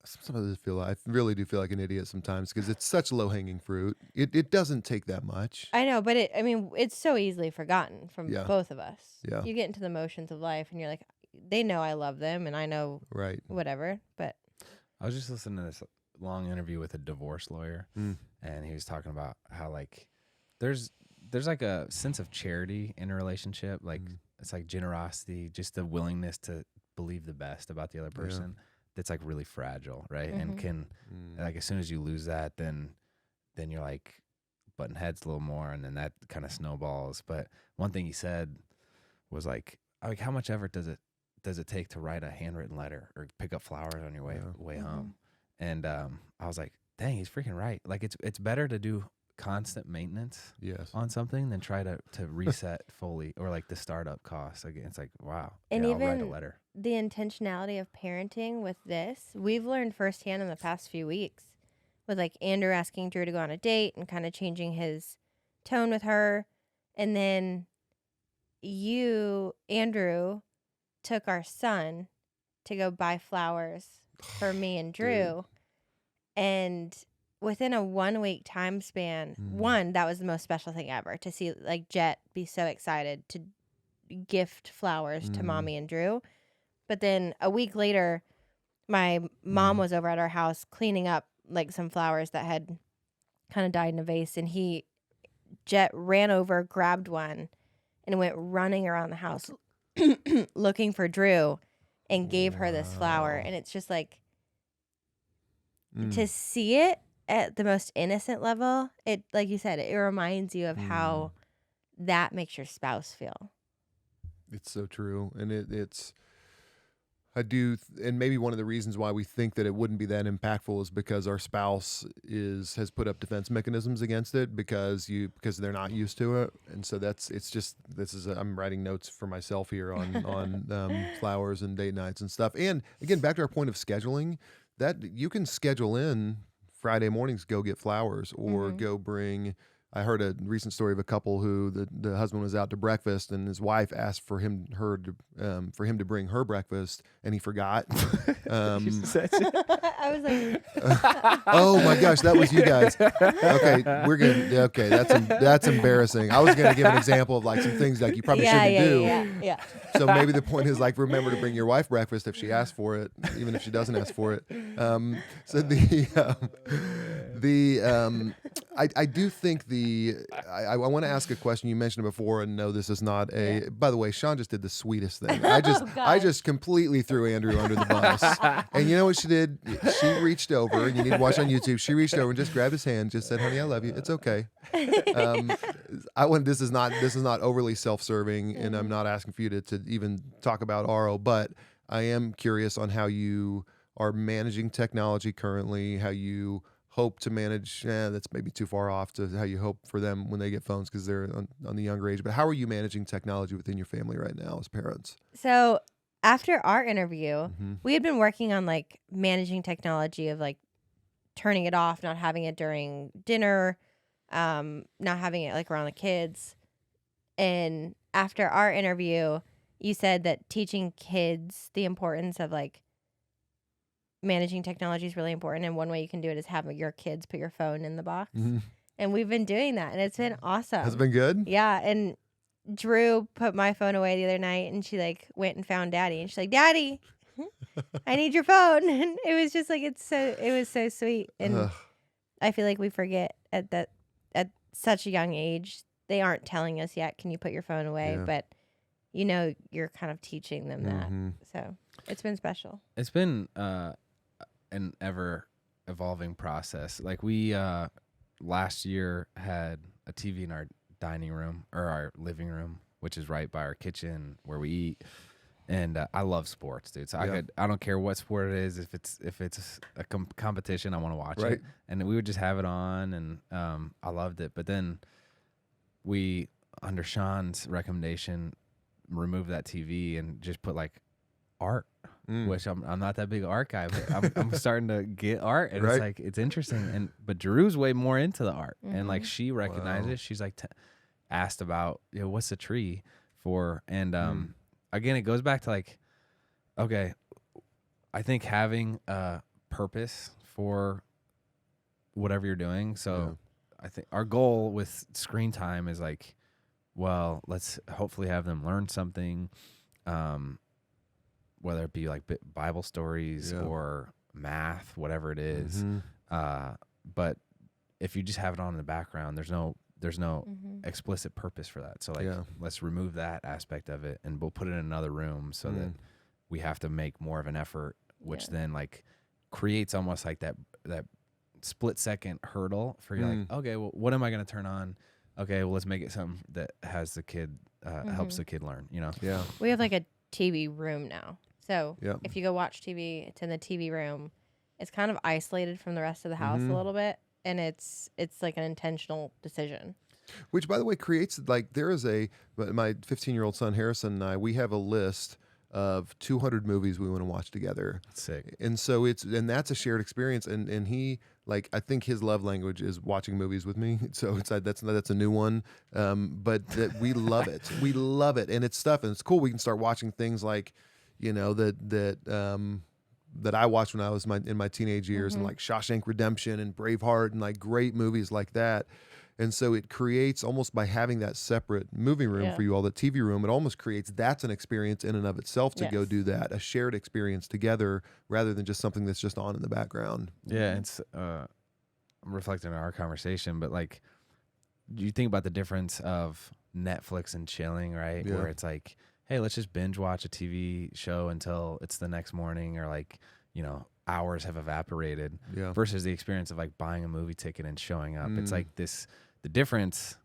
Sometimes I really do feel like an idiot sometimes because it's such low hanging fruit. It doesn't take that much. I know, but it's so easily forgotten from Yeah. both of us. Yeah. You get into the motions of life and you're like, they know I love them and I know Right. whatever, but I was just listening to this long interview with a divorce lawyer, and he was talking about how like there's like a sense of charity in a relationship, like it's like generosity, just the willingness to believe the best about the other person. That's like really fragile, right? And can like as soon as you lose that, then you're like butting heads a little more, and then that kind of snowballs. But one thing he said was like how much effort does it take to write a handwritten letter or pick up flowers on your way home? And I was like, dang, he's freaking right. Like it's better to do constant maintenance on something than try to reset fully, or like the startup costs. Like it's like, wow. And I'll even write a letter. the intentionality of parenting with this, we've learned firsthand in the past few weeks with like Andrew asking Drew to go on a date and kind of changing his tone with her. And then you, Andrew, took our son to go buy flowers for me and Drew. And within a 1 week time span, that was the most special thing ever, to see like Jet be so excited to gift flowers to Mommy and Drew. But then a week later, my mom was over at our house cleaning up like some flowers that had kind of died in a vase, and Jet ran over, grabbed one, and went running around the house looking for Drew and gave her this flower. And it's just like, to see it at the most innocent level, it, like you said, it reminds you of how that makes your spouse feel. It's so true. And it's, I do, and maybe one of the reasons why we think that it wouldn't be that impactful is because our spouse has put up defense mechanisms against it because they're not used to it, and so I'm writing notes for myself here on flowers and date nights and stuff. And again, back to our point of scheduling, that you can schedule in Friday mornings, go get flowers, or go bring. I heard a recent story of a couple who the husband was out to breakfast and his wife asked for him to bring her breakfast, and he forgot. I was like, oh my gosh, that was you guys. Okay, that's embarrassing. I was gonna give an example of like some things like you probably shouldn't do. Yeah. So maybe the point is like, remember to bring your wife breakfast if she asks for it, even if she doesn't ask for it. I do think I want to ask a question. You mentioned it before, and no, this is not a. Yeah. By the way, Shawn just did the sweetest thing. I just completely threw Andrew under the bus. And you know what she did? She reached over, and you need to watch on YouTube. She reached over and just grabbed his hand, just said, "Honey, I love you. It's okay." This is not overly self-serving, and I'm not asking for you to even talk about RO, but I am curious on how you are managing technology currently, how you hope to manage, that's maybe too far off to how you hope for them when they get phones because they're on the younger age. But how are you managing technology within your family right now as parents? So after our interview, we had been working on like managing technology of like turning it off, not having it during dinner, not having it like around the kids. And after our interview, you said that teaching kids the importance of like managing technology is really important. And one way you can do it is have your kids put your phone in the box. Mhm. And we've been doing that, and it's been awesome. Has it been good? Yeah. And Drew put my phone away the other night, and she like went and found Daddy, and she's like, "Daddy, I need your phone." And it was just like it was so sweet. And Ugh. I feel like we forget at such a young age, they aren't telling us yet, can you put your phone away? Yeah. But you're kind of teaching them that. So it's been special. It's been an ever evolving process. Like we last year had a TV in our dining room or our living room, which is right by our kitchen where we eat. And I love sports, dude. So I don't care what sport it is. If it's a competition, I want to watch it. And we would just have it on, and I loved it. But then we, under Shawn's recommendation, removed that TV and just put like art, which I'm not that big an art guy, but I'm starting to get art, and it's like it's interesting. But Drew's way more into the art, and like she recognized it. She's like asked about what's the tree for, and again, it goes back to like, okay, I think having a purpose for whatever you're doing. So I think our goal with screen time is like, well, let's hopefully have them learn something, whether it be like Bible stories or math, whatever it is. But if you just have it on in the background, there's no explicit purpose for that. So like, let's remove that aspect of it, and we'll put it in another room so that we have to make more of an effort, which then like creates almost like that split second hurdle for you. Like, okay, well, what am I going to turn on? Okay, well, let's make it something that has the kid, helps the kid learn, Yeah. We have like a TV room now. So if you go watch TV, it's in the TV room. It's kind of isolated from the rest of the house a little bit. And it's like an intentional decision. Which, by the way, creates like there is my 15-year-old son Harrison and I, we have a list of 200 movies we want to watch together. That's sick. And so that's a shared experience. And he, like, I think his love language is watching movies with me. So that's a new one. But that we love it. We love it. And it's stuff, and it's cool. We can start watching things like, that I watched when I was in my teenage years, and like Shawshank Redemption and Braveheart and like great movies like that. And so it creates, almost by having that separate movie room for you all, the TV room, it almost creates, that's an experience in and of itself to go do that, a shared experience together rather than just something that's just on in the background. Yeah, it's I'm reflecting on our conversation, but like, you think about the difference of Netflix and chilling, right? Yeah. Where it's like, hey, let's just binge watch a TV show until it's the next morning, or like, hours have evaporated, versus the experience of like buying a movie ticket and showing up. It's like the difference,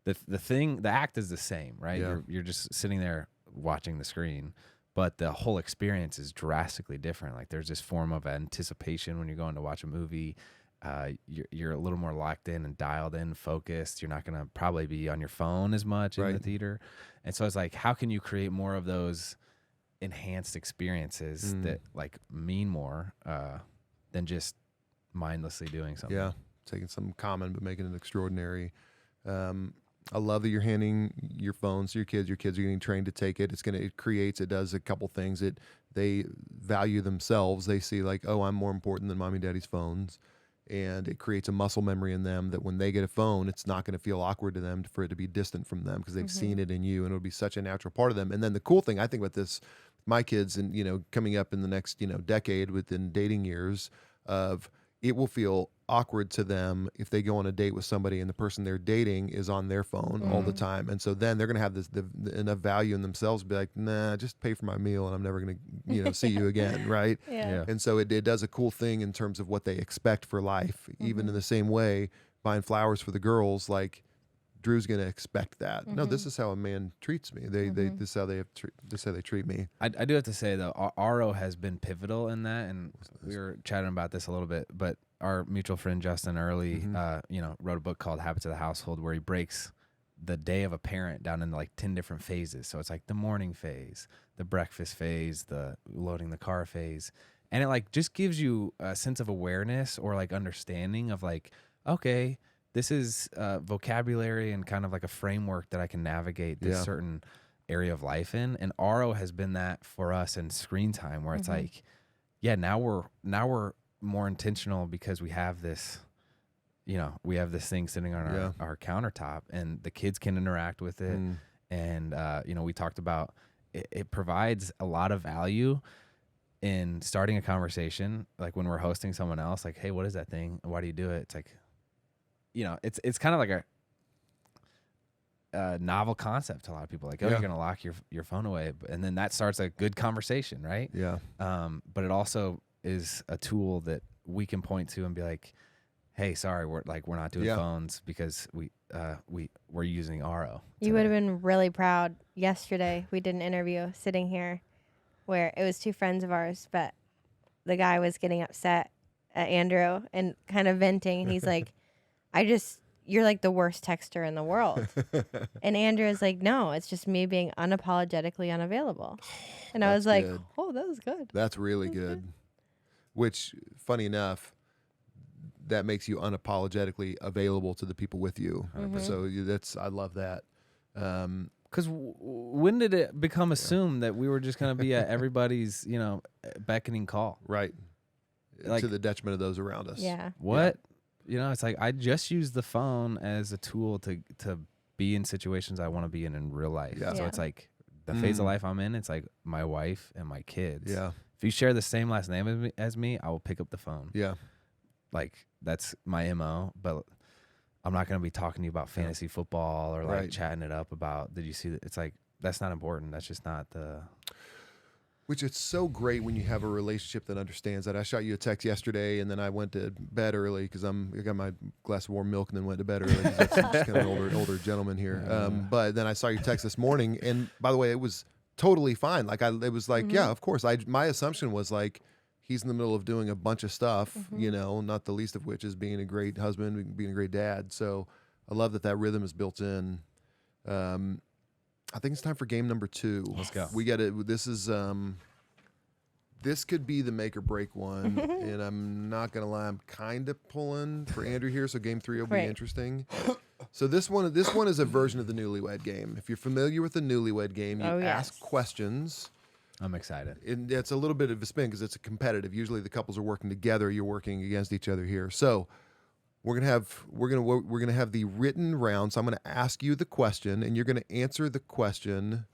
the act is the same, right? Yeah. You're just sitting there watching the screen, but the whole experience is drastically different. Like there's this form of anticipation when you're going to watch a movie. You're a little more locked in and dialed in, focused. You're not going to probably be on your phone as much in the theater. And so it's like, how can you create more of those enhanced experiences that like mean more than just mindlessly doing something? Yeah, taking something common but making it extraordinary. I love that you're handing your phones to your kids. Your kids are getting trained to take it. It does a couple things. They value themselves. They see like, oh, I'm more important than mommy and daddy's phones. And it creates a muscle memory in them that when they get a phone, it's not going to feel awkward to them for it to be distant from them, because they've seen it in you, and it'll be such a natural part of them. And then the cool thing I think about this, my kids, and coming up in the next decade within dating years, of it will feel awkward to them if they go on a date with somebody and the person they're dating is on their phone all the time. And so then they're going to have this enough value in themselves to be like, nah, just pay for my meal and I'm never going to see you again, right? Yeah. And so it does a cool thing in terms of what they expect for life. Even in the same way, buying flowers for the girls, like Drew's going to expect that. No, this is how a man treats me. This is how they treat me. I do have to say though, RO has been pivotal in that, and we were chatting about this a little bit, but our mutual friend Justin Early, wrote a book called Habits of the Household, where he breaks the day of a parent down into like 10 different phases. So it's like the morning phase, the breakfast phase, the loading the car phase. And it like just gives you a sense of awareness or like understanding of like, okay, this is vocabulary and kind of like a framework that I can navigate this Yeah. certain area of life in. And RO has been that for us in screen time, where it's like, yeah, now we're more intentional because we have this, we have this thing sitting on our countertop, and the kids can interact with it. And we talked about it provides a lot of value in starting a conversation, like when we're hosting someone else, like, hey, what is that thing? Why do you do it? It's like, it's kind of like a novel concept to a lot of people. Like, oh, you're gonna lock your phone away, and then that starts a good conversation, right? Yeah. But it also is a tool that we can point to and be like, hey, sorry, we're not doing phones because we're using RO. You would have been really proud. Yesterday, we did an interview sitting here where it was two friends of ours, but the guy was getting upset at Andrew and kind of venting. And he's like, you're like the worst texter in the world. And Andrew is like, no, it's just me being unapologetically unavailable. And I was like, good. oh, that was good. That's really good. Which, funny enough, that makes you unapologetically available to the people with you. So I love that. Because when did it become assumed that we were just going to be at everybody's, beckoning call? Right. Like, to the detriment of those around us. Yeah. What? It's like I just use the phone as a tool to be in situations I want to be in real life. Yeah. So it's like the phase of life I'm in, it's like my wife and my kids. Yeah. If you share the same last name as me, I will pick up the phone. Yeah. Like, that's my MO, but I'm not going to be talking to you about fantasy football or like chatting it up about, did you see that? It's like, that's not important. That's just not the... Which it's so great when you have a relationship that understands that. I shot you a text yesterday, and then I went to bed early because I got my glass of warm milk and then went to bed early. I'm just kind of an older gentleman here. But then I saw your text this morning, and by the way, it was totally fine. Like it was like, yeah, of course. My assumption was like, he's in the middle of doing a bunch of stuff, not the least of which is being a great husband, being a great dad. So I love that rhythm is built in. I think it's time for game number 2. Let's go. We get it. This is this could be the make or break one, and I'm not gonna lie, I'm kind of pulling for Andrew here. So game 3 will be interesting. So this one is a version of the Newlywed Game. If you're familiar with the Newlywed Game, you ask questions. I'm excited. It's a little bit of a spin because it's a competitive. Usually the couples are working together. You're working against each other here. So we're gonna have the written round. So I'm gonna ask you the question, and you're gonna answer the question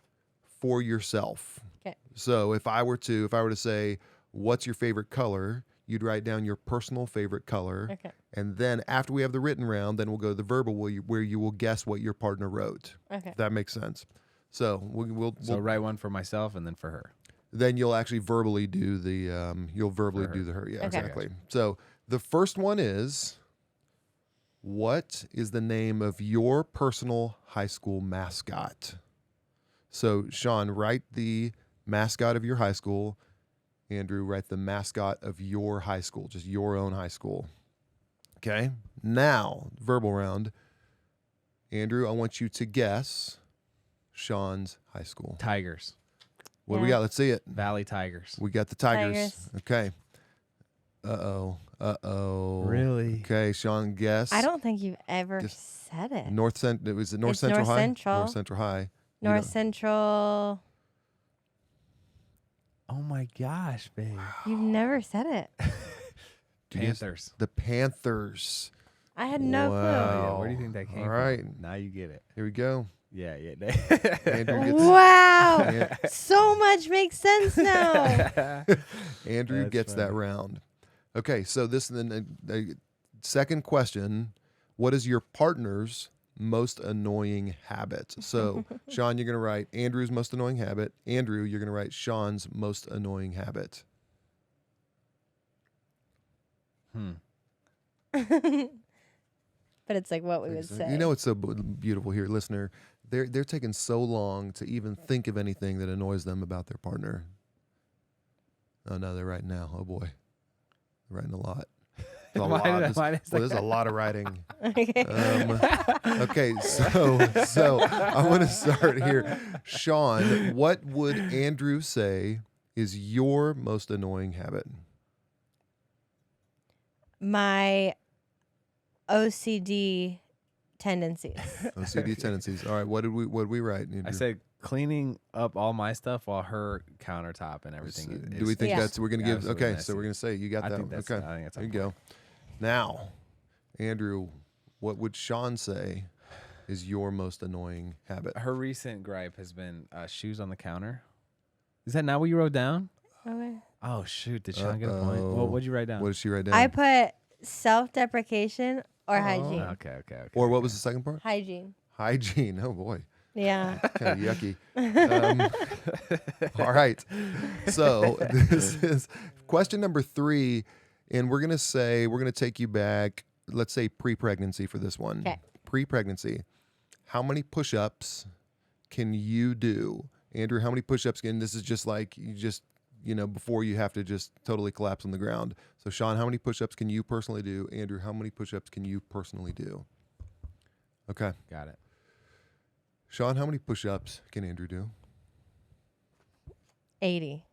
for yourself. Okay. So if I were to say, what's your favorite color? You'd write down your personal favorite color. Okay. And then after we have the written round, then we'll go to the verbal where you will guess what your partner wrote. Okay. If that makes sense. So we'll write one for myself and then for her. Then you'll actually verbally do the her. Yeah, exactly. So the first one is, what is the name of your personal high school mascot? So Shawn, write the mascot of your high school. Andrew, write the mascot of your high school, just your own high school. Okay. Now, verbal round. Andrew, I want you to guess Shawn's high school. Tigers. What do we got? Let's see it. Valley Tigers. We got the Tigers. Okay. Uh-oh. Really? Okay, Shawn, guess. I don't think you've ever said it. It was North It's Central North High? Central. North Central High. North Central. Oh my gosh, babe. You've never said it. Panthers. The Panthers. I had no Wow. clue. Yeah, where do you think that came All right. from? Now you get it. Here we go. Yeah. Andrew gets Wow. So much makes sense now. Andrew That's gets that funny. round. Okay, so this is the second question. What is your partner's most annoying habit? So, Shawn, you're going to write Andrew's most annoying habit. Andrew, you're going to write Shawn's most annoying habit. But it's like what we would say. You know what's so beautiful here, listener? They're taking so long to even think of anything that annoys them about their partner. Oh no, they're writing now. Oh boy, they're writing a lot. It's a lot. There's a lot of writing. Okay, so I want to start here. Shawn, what would Andrew say is your most annoying habit? My OCD tendencies. OCD tendencies. All right. What did we write? Andrew? I said cleaning up all my stuff while her countertop and everything. Do we think Yeah. that's we're gonna give? absolutely Okay, messy. so we're gonna say you got I that. think that's, Okay, I think that's there you on go. Now, Andrew, what would Shawn say is your most annoying habit? Her recent gripe has been shoes on the counter. Is that not what you wrote down? Okay. Oh shoot! Did Shawn get a point? Uh-oh. Well, what'd you write down? What did she write down? I put self-deprecation or hygiene. Okay. Or what was the second part? Hygiene. Hygiene. Oh boy, Yeah. kind of yucky. All right. So this is question number 3, and we're gonna take you back. Let's say pre-pregnancy for this one. Okay. Pre-pregnancy. How many push-ups can you do, Andrew? How many push-ups can? This is just like before you have to just totally collapse on the ground. So Shawn, how many push-ups can you personally do? Andrew, how many push-ups can you personally do? Okay. Got it. Shawn, how many push-ups can Andrew do? 80.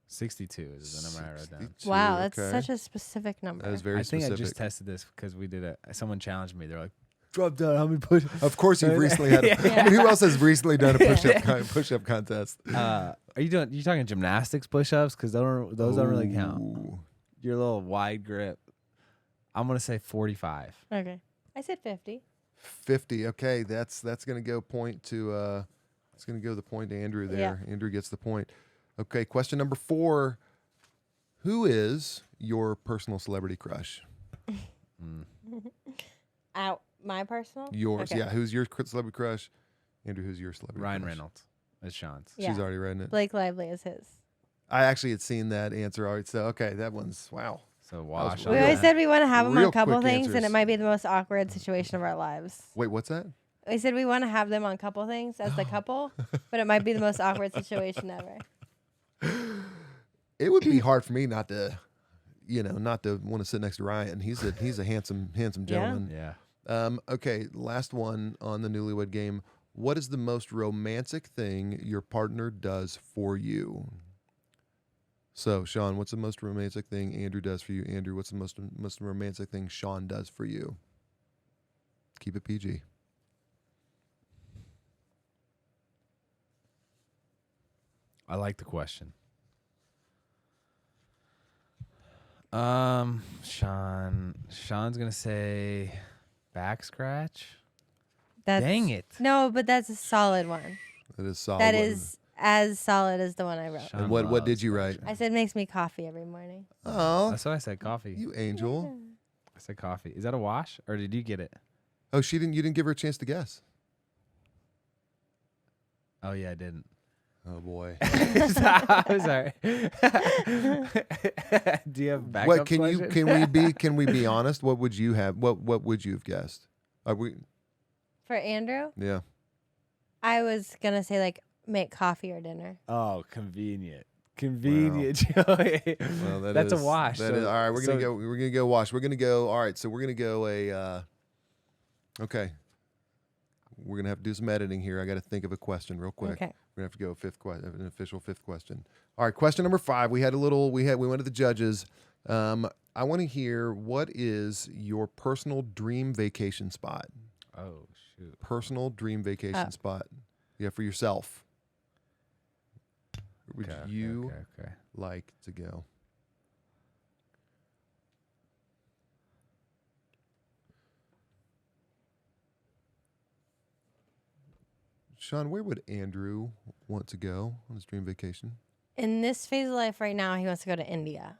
62 is the number I wrote down. 62, Wow, that's okay. such a specific number. That is very I think specific. I just tested this because we did someone challenged me. They're like, drop down how many push. Of course, you've recently had. Yeah. I mean, who else has recently done a push-up contest? Are you talking gymnastics push-ups? Because those don't really count. Ooh. Your little wide grip. I'm gonna say 45. Okay. I said 50. 50. Okay, that's gonna go point to. It's gonna go the point to Andrew there. Yeah. Andrew gets the point. Okay, question number 4. Who is your personal celebrity crush? Out my personal? Yours, Okay. yeah. Who's your celebrity crush? Andrew, who's your celebrity Ryan crush? Reynolds. It's Shawn's. Yeah. She's already written it. Blake Lively is his. I actually had seen that answer already. So okay, that one's wow. So wash. real- We always said we want to have them real on couple quick things, and answers. it might be the most awkward situation of our lives. Wait, what's that? We said we want to have them on couple things as the couple, but it might be the most awkward situation ever. It would be hard for me not to want to sit next to Ryan. He's a handsome gentleman. Yeah. Okay, last one on the Newlywed Game. What is the most romantic thing your partner does for you? So, Shawn, what's the most romantic thing Andrew does for you? Andrew, what's the most romantic thing Shawn does for you? Keep it PG. I like the question. Shawn's gonna say back scratch. Dang it. No, but that's a solid one. That is solid. That is as solid as the one I wrote. Shawn And what loves did you write? I said makes me coffee every morning. Oh, That's what I said. Coffee. you angel. I said coffee. Is that a wash or did you get it? Oh, you didn't give her a chance to guess. Oh yeah, I didn't. Oh boy. I'm sorry. Do you have backup? What question? can we be honest? What would you have? What would you have guessed? Are we? For Andrew, Yeah. I was gonna say like make coffee or dinner. Oh, convenient. Convenient, Joey. Well, That's a wash. That is, all right, we're gonna go wash. We're gonna go. All right, so we're gonna go okay. We're gonna have to do some editing here. I got to think of a question real quick. Okay. We're gonna have to go an official 5th question. All right, question number 5. We went to the judges. I want to hear, what is your personal dream vacation spot? Oh shoot. Personal dream vacation spot. Yeah, for yourself. Where would you Okay. like to go? Shawn, where would Andrew want to go on his dream vacation? In this phase of life right now, he wants to go to India.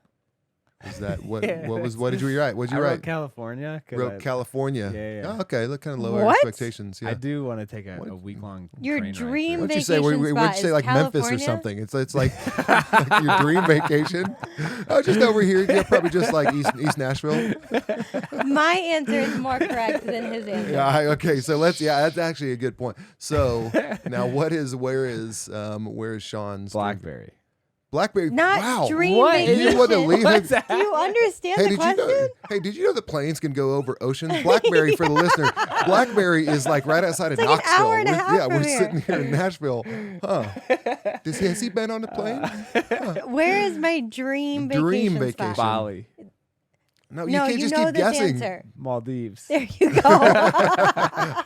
Is that what? Yeah, What did you write? What did I you wrote write? California. 'Cause Wrote I- California. Yeah. Oh, okay, look, kind of low our What? expectations. Yeah. I do want to take a What? week-long Your train ride dream through. What'd you say? vacation What'd spot you say? is Like Memphis or California? something? It's like, like your dream vacation. Oh, just over here. Yeah, probably just like East Nashville. My answer is more correct than his answer. Yeah. Okay. So that's actually a good point. So now, where is Shawn's Blackberry. Blackberry? Not wow. dream What? vacation. You want to leave What's it? that? Do you understand Hey, the question? did you know that planes can go over oceans? Blackberry, for the listener, Blackberry is like right outside of It's like an Knoxville. hour and a We're- half yeah, we're from here. sitting here in Nashville. Huh? Has he been on a plane? Where is my dream vacation, Dream spot? vacation. Bali. No, you No, can't you just know keep this guessing. answer. Maldives. There you go.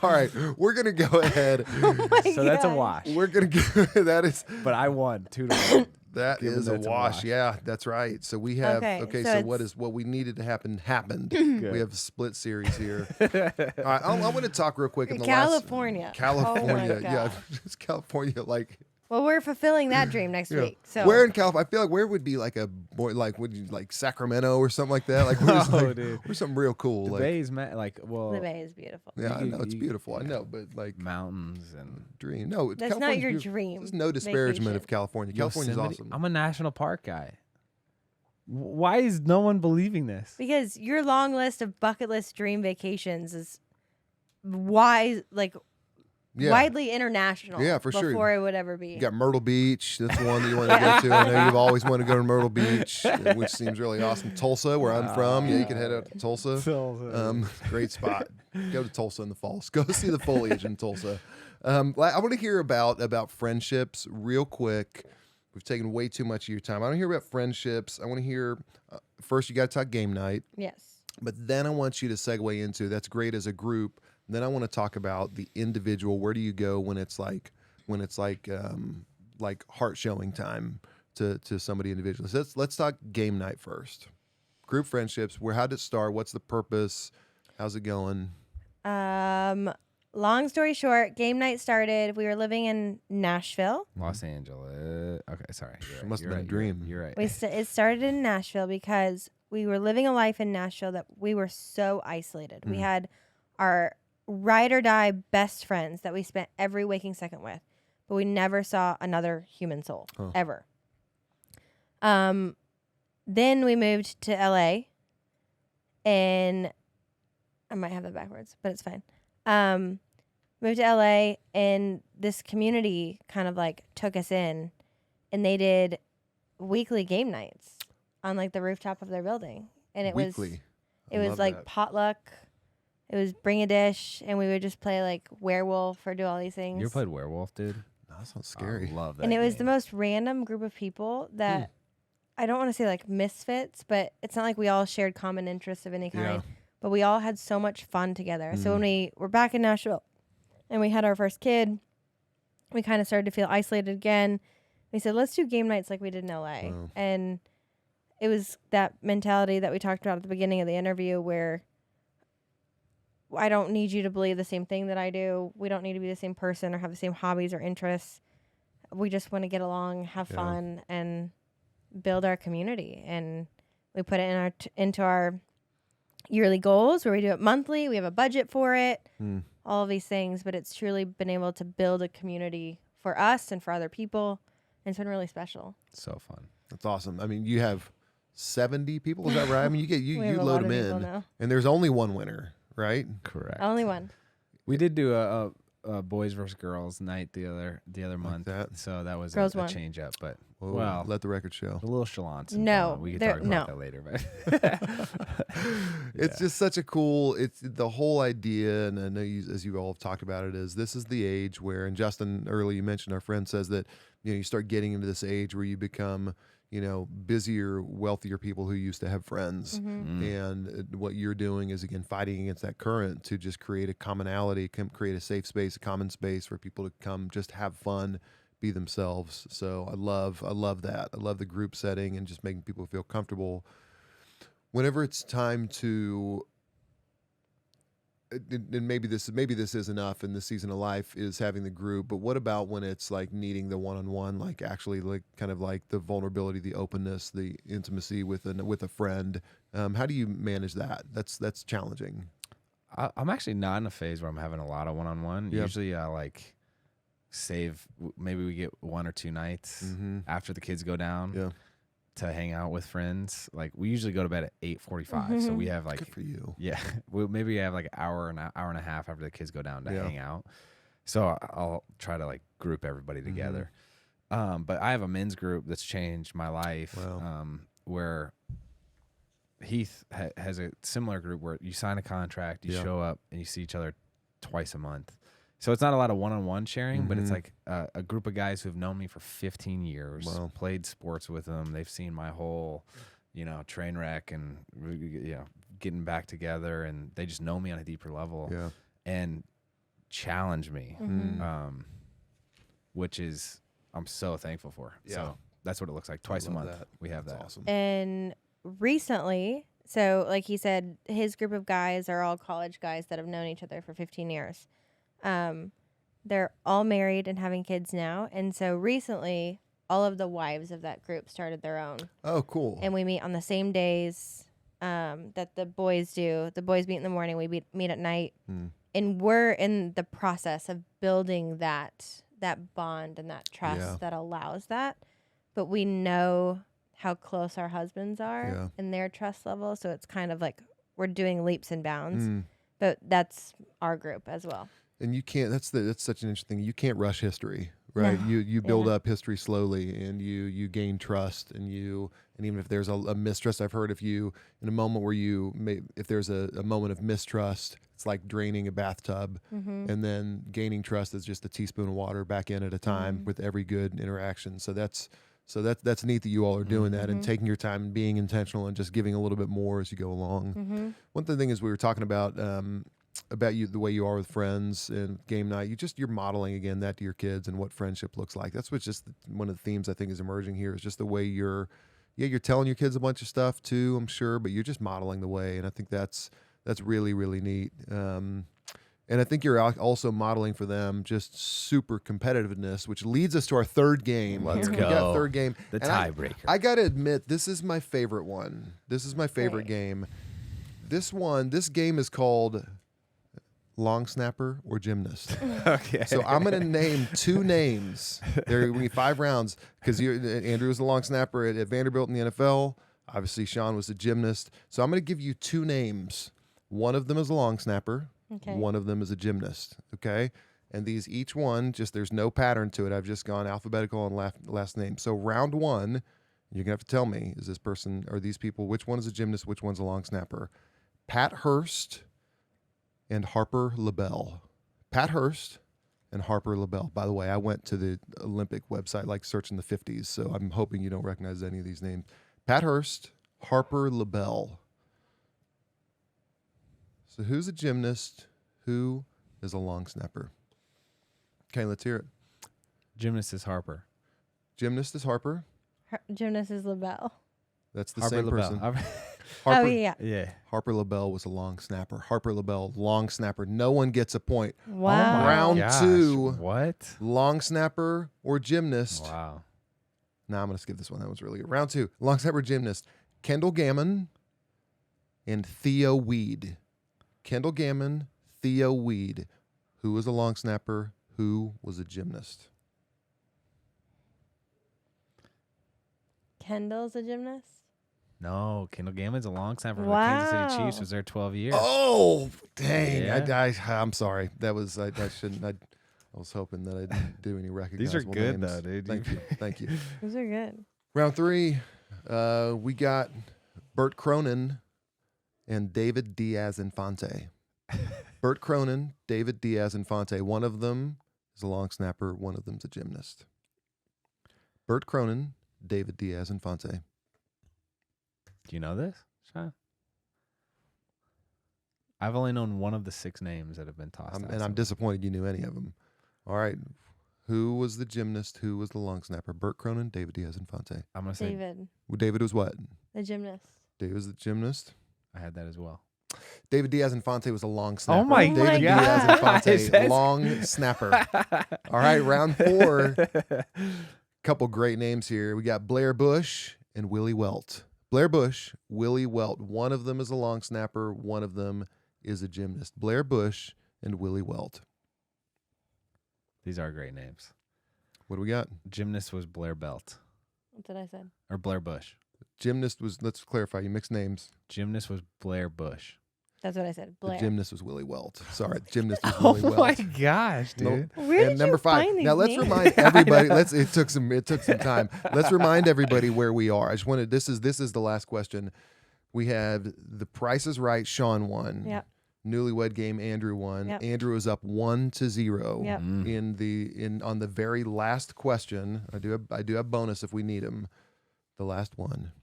All right, we're gonna go ahead. Oh my So that's a gosh. wash. We're gonna go. That is But I won 2-1. that Given is a that's a wash. wash. Yeah, that's right. So we have Okay, So so what it's- is what we needed to happen happened. Good. We have a split series here. All right, I want to talk real quick in the California. last California. Oh my Yeah, gosh. it's California. Like Well, we're fulfilling that dream next yeah. week. So Where in California? I feel like where would be like a boy like would you like Sacramento or something like that? Like where's Oh, like dude. where's something real cool? The like Bay's well, the Bay is beautiful. yeah, I you- know it's you- beautiful. I yeah. know, but like mountains and dream. No, That's not California's your beautiful. dream. There's no disparagement vacation. of California. California's Yosemite. awesome. I'm a national park guy. Why is no one believing this? Because your long list of bucket list dream vacations is wise, like Yeah. widely international. Yeah, for sure. Before it would ever be. You got Myrtle Beach. That's one that you want to go to. I know you've always wanted to go to Myrtle Beach, which seems really awesome. Tulsa, where I'm from. Yeah, you can head out to Tulsa. Great spot. Go to Tulsa in the fall. Go see the foliage in Tulsa. I want to hear about friendships real quick. We've taken way too much of your time. I want to hear about friendships. I want to hear first. You got to talk game night, Yes. but then I want you to segue into that's great as a group. Then I want to talk about the individual. Where do you go when it's like heart showing time to somebody individually? So let's talk game night first. Group friendships. How did it start? What's the purpose? How's it going? Long story short, game night started. We were living in Nashville. Los Angeles. Okay, sorry. It must have been a dream. You're right. It started in Nashville because we were living a life in Nashville that we were so isolated. We had our ride or die best friends that we spent every waking second with, but we never saw another human soul ever. Then we moved to LA, and I might have that backwards, but it's fine. Moved to LA, and this community kind of like took us in, and they did weekly game nights on like the rooftop of their building, and it Weekly. was like potluck. It was bring a dish, and we would just play like werewolf or do all these things. You ever played werewolf, dude? That sounds scary. I love that. And it was the game. most random group of people that I don't want to say like misfits, but it's not like we all shared common interests of any kind. Yeah. But we all had so much fun together. So when we were back in Nashville and we had our first kid, we kind of started to feel isolated again. We said, let's do game nights like we did in LA. Wow. And it was that mentality that we talked about at the beginning of the interview where I don't need you to believe the same thing that I do. We don't need to be the same person or have the same hobbies or interests. We just want to get along, have fun, and build our community. And we put it into our yearly goals where we do it monthly. We have a budget for it, all of these things. But it's truly been able to build a community for us and for other people. And it's been really special. So fun. That's awesome. I mean, you have 70 people. Is that right? I mean, you We have a load lot of them people in, now. and there's only one winner, right? Correct. Only one. We did do a boys versus girls night the other month, that? so that was Girls a won. change up. But Whoa, well, let the record show. a little chalance. No, we could there- talk about no. that later. But It's just such a cool. It's the whole idea, and I know as you all have talked about it, is this is the age where, and Justin earlier you mentioned our friend says that you start getting into this age where you become busier, wealthier people who used to have friends. And what you're doing is, again, fighting against that current to just create a commonality, create a safe space, a common space for people to come just have fun, be themselves. So I love that. I love the group setting and just making people feel comfortable. Whenever it's time to, and maybe this is enough in this season of life, is having the group, but what about when it's like needing the one-on-one, like actually like kind of like the vulnerability, the openness, the intimacy with a friend? How do you manage that? That's challenging. I'm actually not in a phase where I'm having a lot of one-on-one. Yeah. Usually I like save, maybe we get 1 or 2 nights after the kids go down. Yeah. To hang out with friends. Like we usually go to bed at 8:45, so we have like Good for you. maybe we have like an hour and a half after the kids go down to Yeah. hang out. So I'll try to like group everybody together. But I have a men's group that's changed my life. Wow. Where Heath has a similar group where you sign a contract, you show up, and you see each other twice a month. So it's not a lot of one-on-one sharing, but it's like a group of guys who have known me for 15 years, Wow. played sports with them. They've seen my whole train wreck and getting back together, and they just know me on a deeper level and challenge me, which is I'm so thankful for. Yeah. So that's what it looks like. Twice a month we have That's that. awesome. And recently, so like he said, his group of guys are all college guys that have known each other for 15 years. They're all married and having kids now. And so recently, all of the wives of that group started their own. Oh, cool. And we meet on the same days that the boys do. The boys meet in the morning. We meet at night. And we're in the process of building that bond and that trust that allows that. But we know how close our husbands are and their trust level. So it's kind of like we're doing leaps and bounds. But that's our group as well. And you can't. That's such an interesting thing. You can't rush history, right? No. You build up history slowly, and you gain trust, and even if there's a mistrust, I've heard if you in a moment where if there's a moment of mistrust, it's like draining a bathtub, and then gaining trust is just a teaspoon of water back in at a time with every good interaction. So that's neat that you all are doing that and taking your time and being intentional and just giving a little bit more as you go along. One thing is we were talking about you, the way you are with friends and game night. You're modeling again that to your kids and what friendship looks like. That's what's just one of the themes I think is emerging here is just the way you're telling your kids a bunch of stuff too, I'm sure, but you're just modeling the way. And I think that's really, really neat. And I think you're also modeling for them just super competitiveness, which leads us to our third game. Let's We go. got third game. The And tiebreaker. I got to admit, this is my favorite one. This is my favorite game. This game is called long snapper or gymnast. Okay. So I'm going to name two names. There will be 5 rounds because Andrew was a long snapper at Vanderbilt in the NFL. Obviously, Shawn was a gymnast. So I'm going to give you 2 names. One of them is a long snapper. Okay. One of them is a gymnast. Okay. And these each one, there's no pattern to it. I've just gone alphabetical and last name. So round 1, you're going to have to tell me, is this person or these people, which one is a gymnast, which one's a long snapper? Pat Hurst and Harper LaBelle. Pat Hurst and Harper LaBelle. By the way, I went to the Olympic website, like searching the 50s, so I'm hoping you don't recognize any of these names. Pat Hurst, Harper LaBelle. So who's a gymnast? Who is a long snapper? Okay, let's hear it. Gymnast is Harper. Gymnast is Harper. Gymnast is LaBelle. That's the Harper same LaBelle. person. Oh, yeah. Yeah. Harper LaBelle was a long snapper. Harper LaBelle, long snapper. No one gets a point. Wow. Round Gosh, 2. What? Long snapper or gymnast. Wow. Now I'm going to skip this one. That was really good. Round 2. Long snapper gymnast. Kendall Gammon and Theo Weed. Kendall Gammon, Theo Weed. Who was a long snapper? Who was a gymnast? Kendall's a gymnast? No, Kendall Gammon's a long snapper for the Wow. Kansas City Chiefs. Was there 12 years. Oh, dang. Yeah. I'm sorry. That was, I shouldn't, I was hoping that I didn't do any These recognizable are good, names. though, dude. Thank you. Thank you. Those are good. Round 3, we got Bert Cronin and David Diaz-Infante. Bert Cronin, David Diaz-Infante. One of them is a long snapper. One of them's a gymnast. Bert Cronin, David Diaz-Infante. Do you know this, Shawn? I've only known one of the 6 names that have been tossed out. And I'm disappointed you knew any of them. All right. Who was the gymnast? Who was the long snapper? Bert Cronin, David Diaz-Infante. I'm going to say David, Well, David was what? the gymnast. David was the gymnast. I had that as well. David Diaz-Infante was a long snapper. Oh my David God. Diaz-Infante, long snapper. All right, round 4. Couple great names here. We got Blair Bush and Willie Welt. Blair Bush, Willie Welt. One of them is a long snapper. One of them is a gymnast. Blair Bush and Willie Welt. These are great names. What do we got? Gymnast was Blair Belt. That's what I said. Or Blair Bush. Gymnast was, let's clarify, you mixed names. Gymnast was Blair Bush. That's what I said. Blair. The gymnast was Willie Welt. Sorry, the gymnast was Oh Willie my Welt. gosh, dude. Where And did number you 5. find these Now let's names? remind everybody. It took some time. Let's remind everybody where we are. I just wanted. This is the last question. We have The Price is Right. Shawn won. Yep. Newlywed Game. Andrew won. Yep. Andrew is up 1-0. Yep. On the very last question. I do have bonus if we need him. The last one.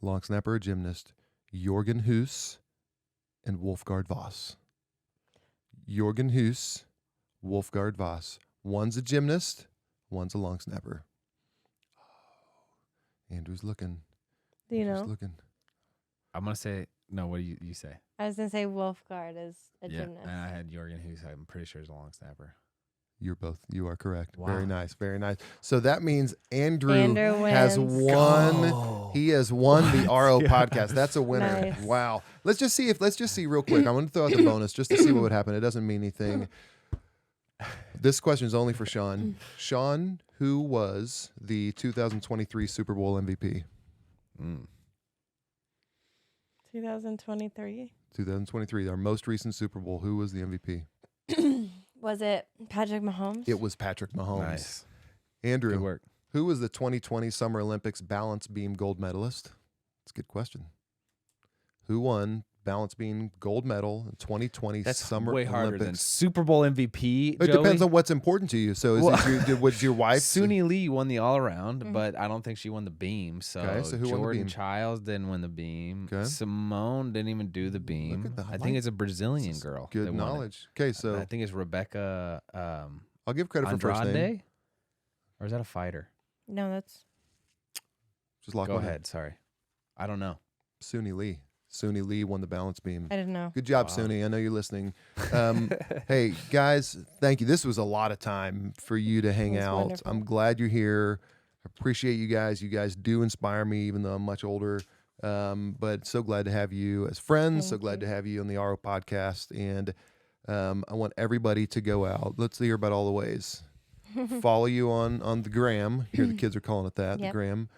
Long snapper, a gymnast. Jorgen Huss and Wolfgard Voss. Jorgen Huss, Wolfgard Voss. One's a gymnast, one's a long snapper. Andrew's looking. Do you Andrew's know? looking. I'm gonna say no. What do you say? I was gonna say Wolfgard is a Yeah, gymnast. and I had Jorgen, who's I'm pretty sure is a long snapper. You are correct. Wow. Very nice, very nice. So that means Andrew Andrew has wins. won. Go. He has won the RO Yeah. podcast. That's a winner. Nice. Wow. Let's just see real quick. I'm going to throw out the bonus just to see what would happen. It doesn't mean anything. This question is only for Shawn. Shawn, who was the 2023 Super Bowl MVP? 2023. 2023, our most recent Super Bowl. Who was the MVP? Was it Patrick Mahomes? It was Patrick Mahomes. Nice. Andrew, Good work. who was the 2020 Summer Olympics balance beam gold medalist? That's a good question. Who won balance beam gold medal in 2020 That's Summer way harder than Olympics? Super Bowl MVP. It depends on what's important to you. So was your wife? Suni Lee won the all around, but I don't think she won the beam. So, Okay, so who won the Jordan beam? Childs didn't win the beam. Okay. Simone didn't even do the beam. at that. I think it's a Brazilian girl. Good that won it. knowledge. Okay, so I think it's Rebecca I'll give credit for first name. Andrade. Or is that a fighter? No, that's Just lock Go one in. ahead. Sorry. I don't know. Suni Lee. Suni Lee won the balance beam. I didn't know. Good job, Wow. Suni. I know you're listening. Hey, guys, thank you. This was a lot of time for you to hang It was out. wonderful. I'm glad you're here. I appreciate you guys. You guys do inspire me, even though I'm much older. But so glad to have you as friends. So Thank glad you. to have you on the RO podcast. And I want everybody to go out. Let's hear about all the ways. Follow you on the gram. Here the kids are calling it that, the Yep. gram.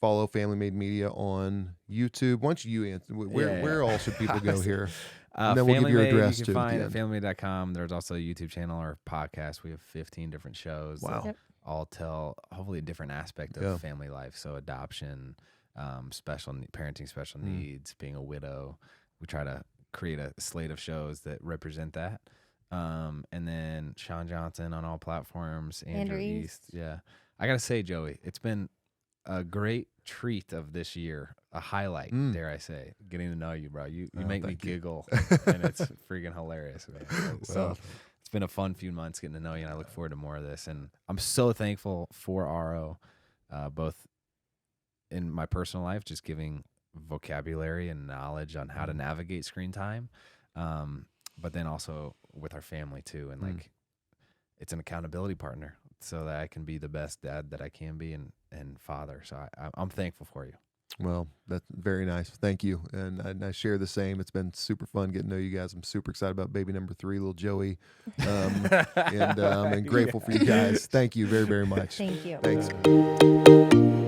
Follow Family Made Media on YouTube. Why don't you answer? Where all should people go here? And then we'll give your Family Made, address you too can at find the at familymade.com. There's also a YouTube channel or podcast. We have 15 different shows. Wow. that Yep. all tell hopefully a different aspect of Yeah. family life. So adoption, parenting special Mm. needs, being a widow. We try to create a slate of shows that represent that. And then Sean Johnson on all platforms. Andrew East. Yeah. I got to say, Joey, it's been a great treat of this year, a highlight, dare I say, getting to know you, bro. You make me thank you. giggle, and it's freaking hilarious, man. So Well. it's been a fun few months getting to know you, and I look forward to more of this. And I'm so thankful for RO, both in my personal life, just giving vocabulary and knowledge on how to navigate screen time, but then also with our family too, and like it's an accountability partner so that I can be the best dad that I can be and father. So I'm thankful for you. Well, that's very nice. Thank you. And I share the same. It's been super fun getting to know you guys. I'm super excited about baby number 3, little Joey. And grateful for you guys. Thank you very, very much. Thank you. Thanks.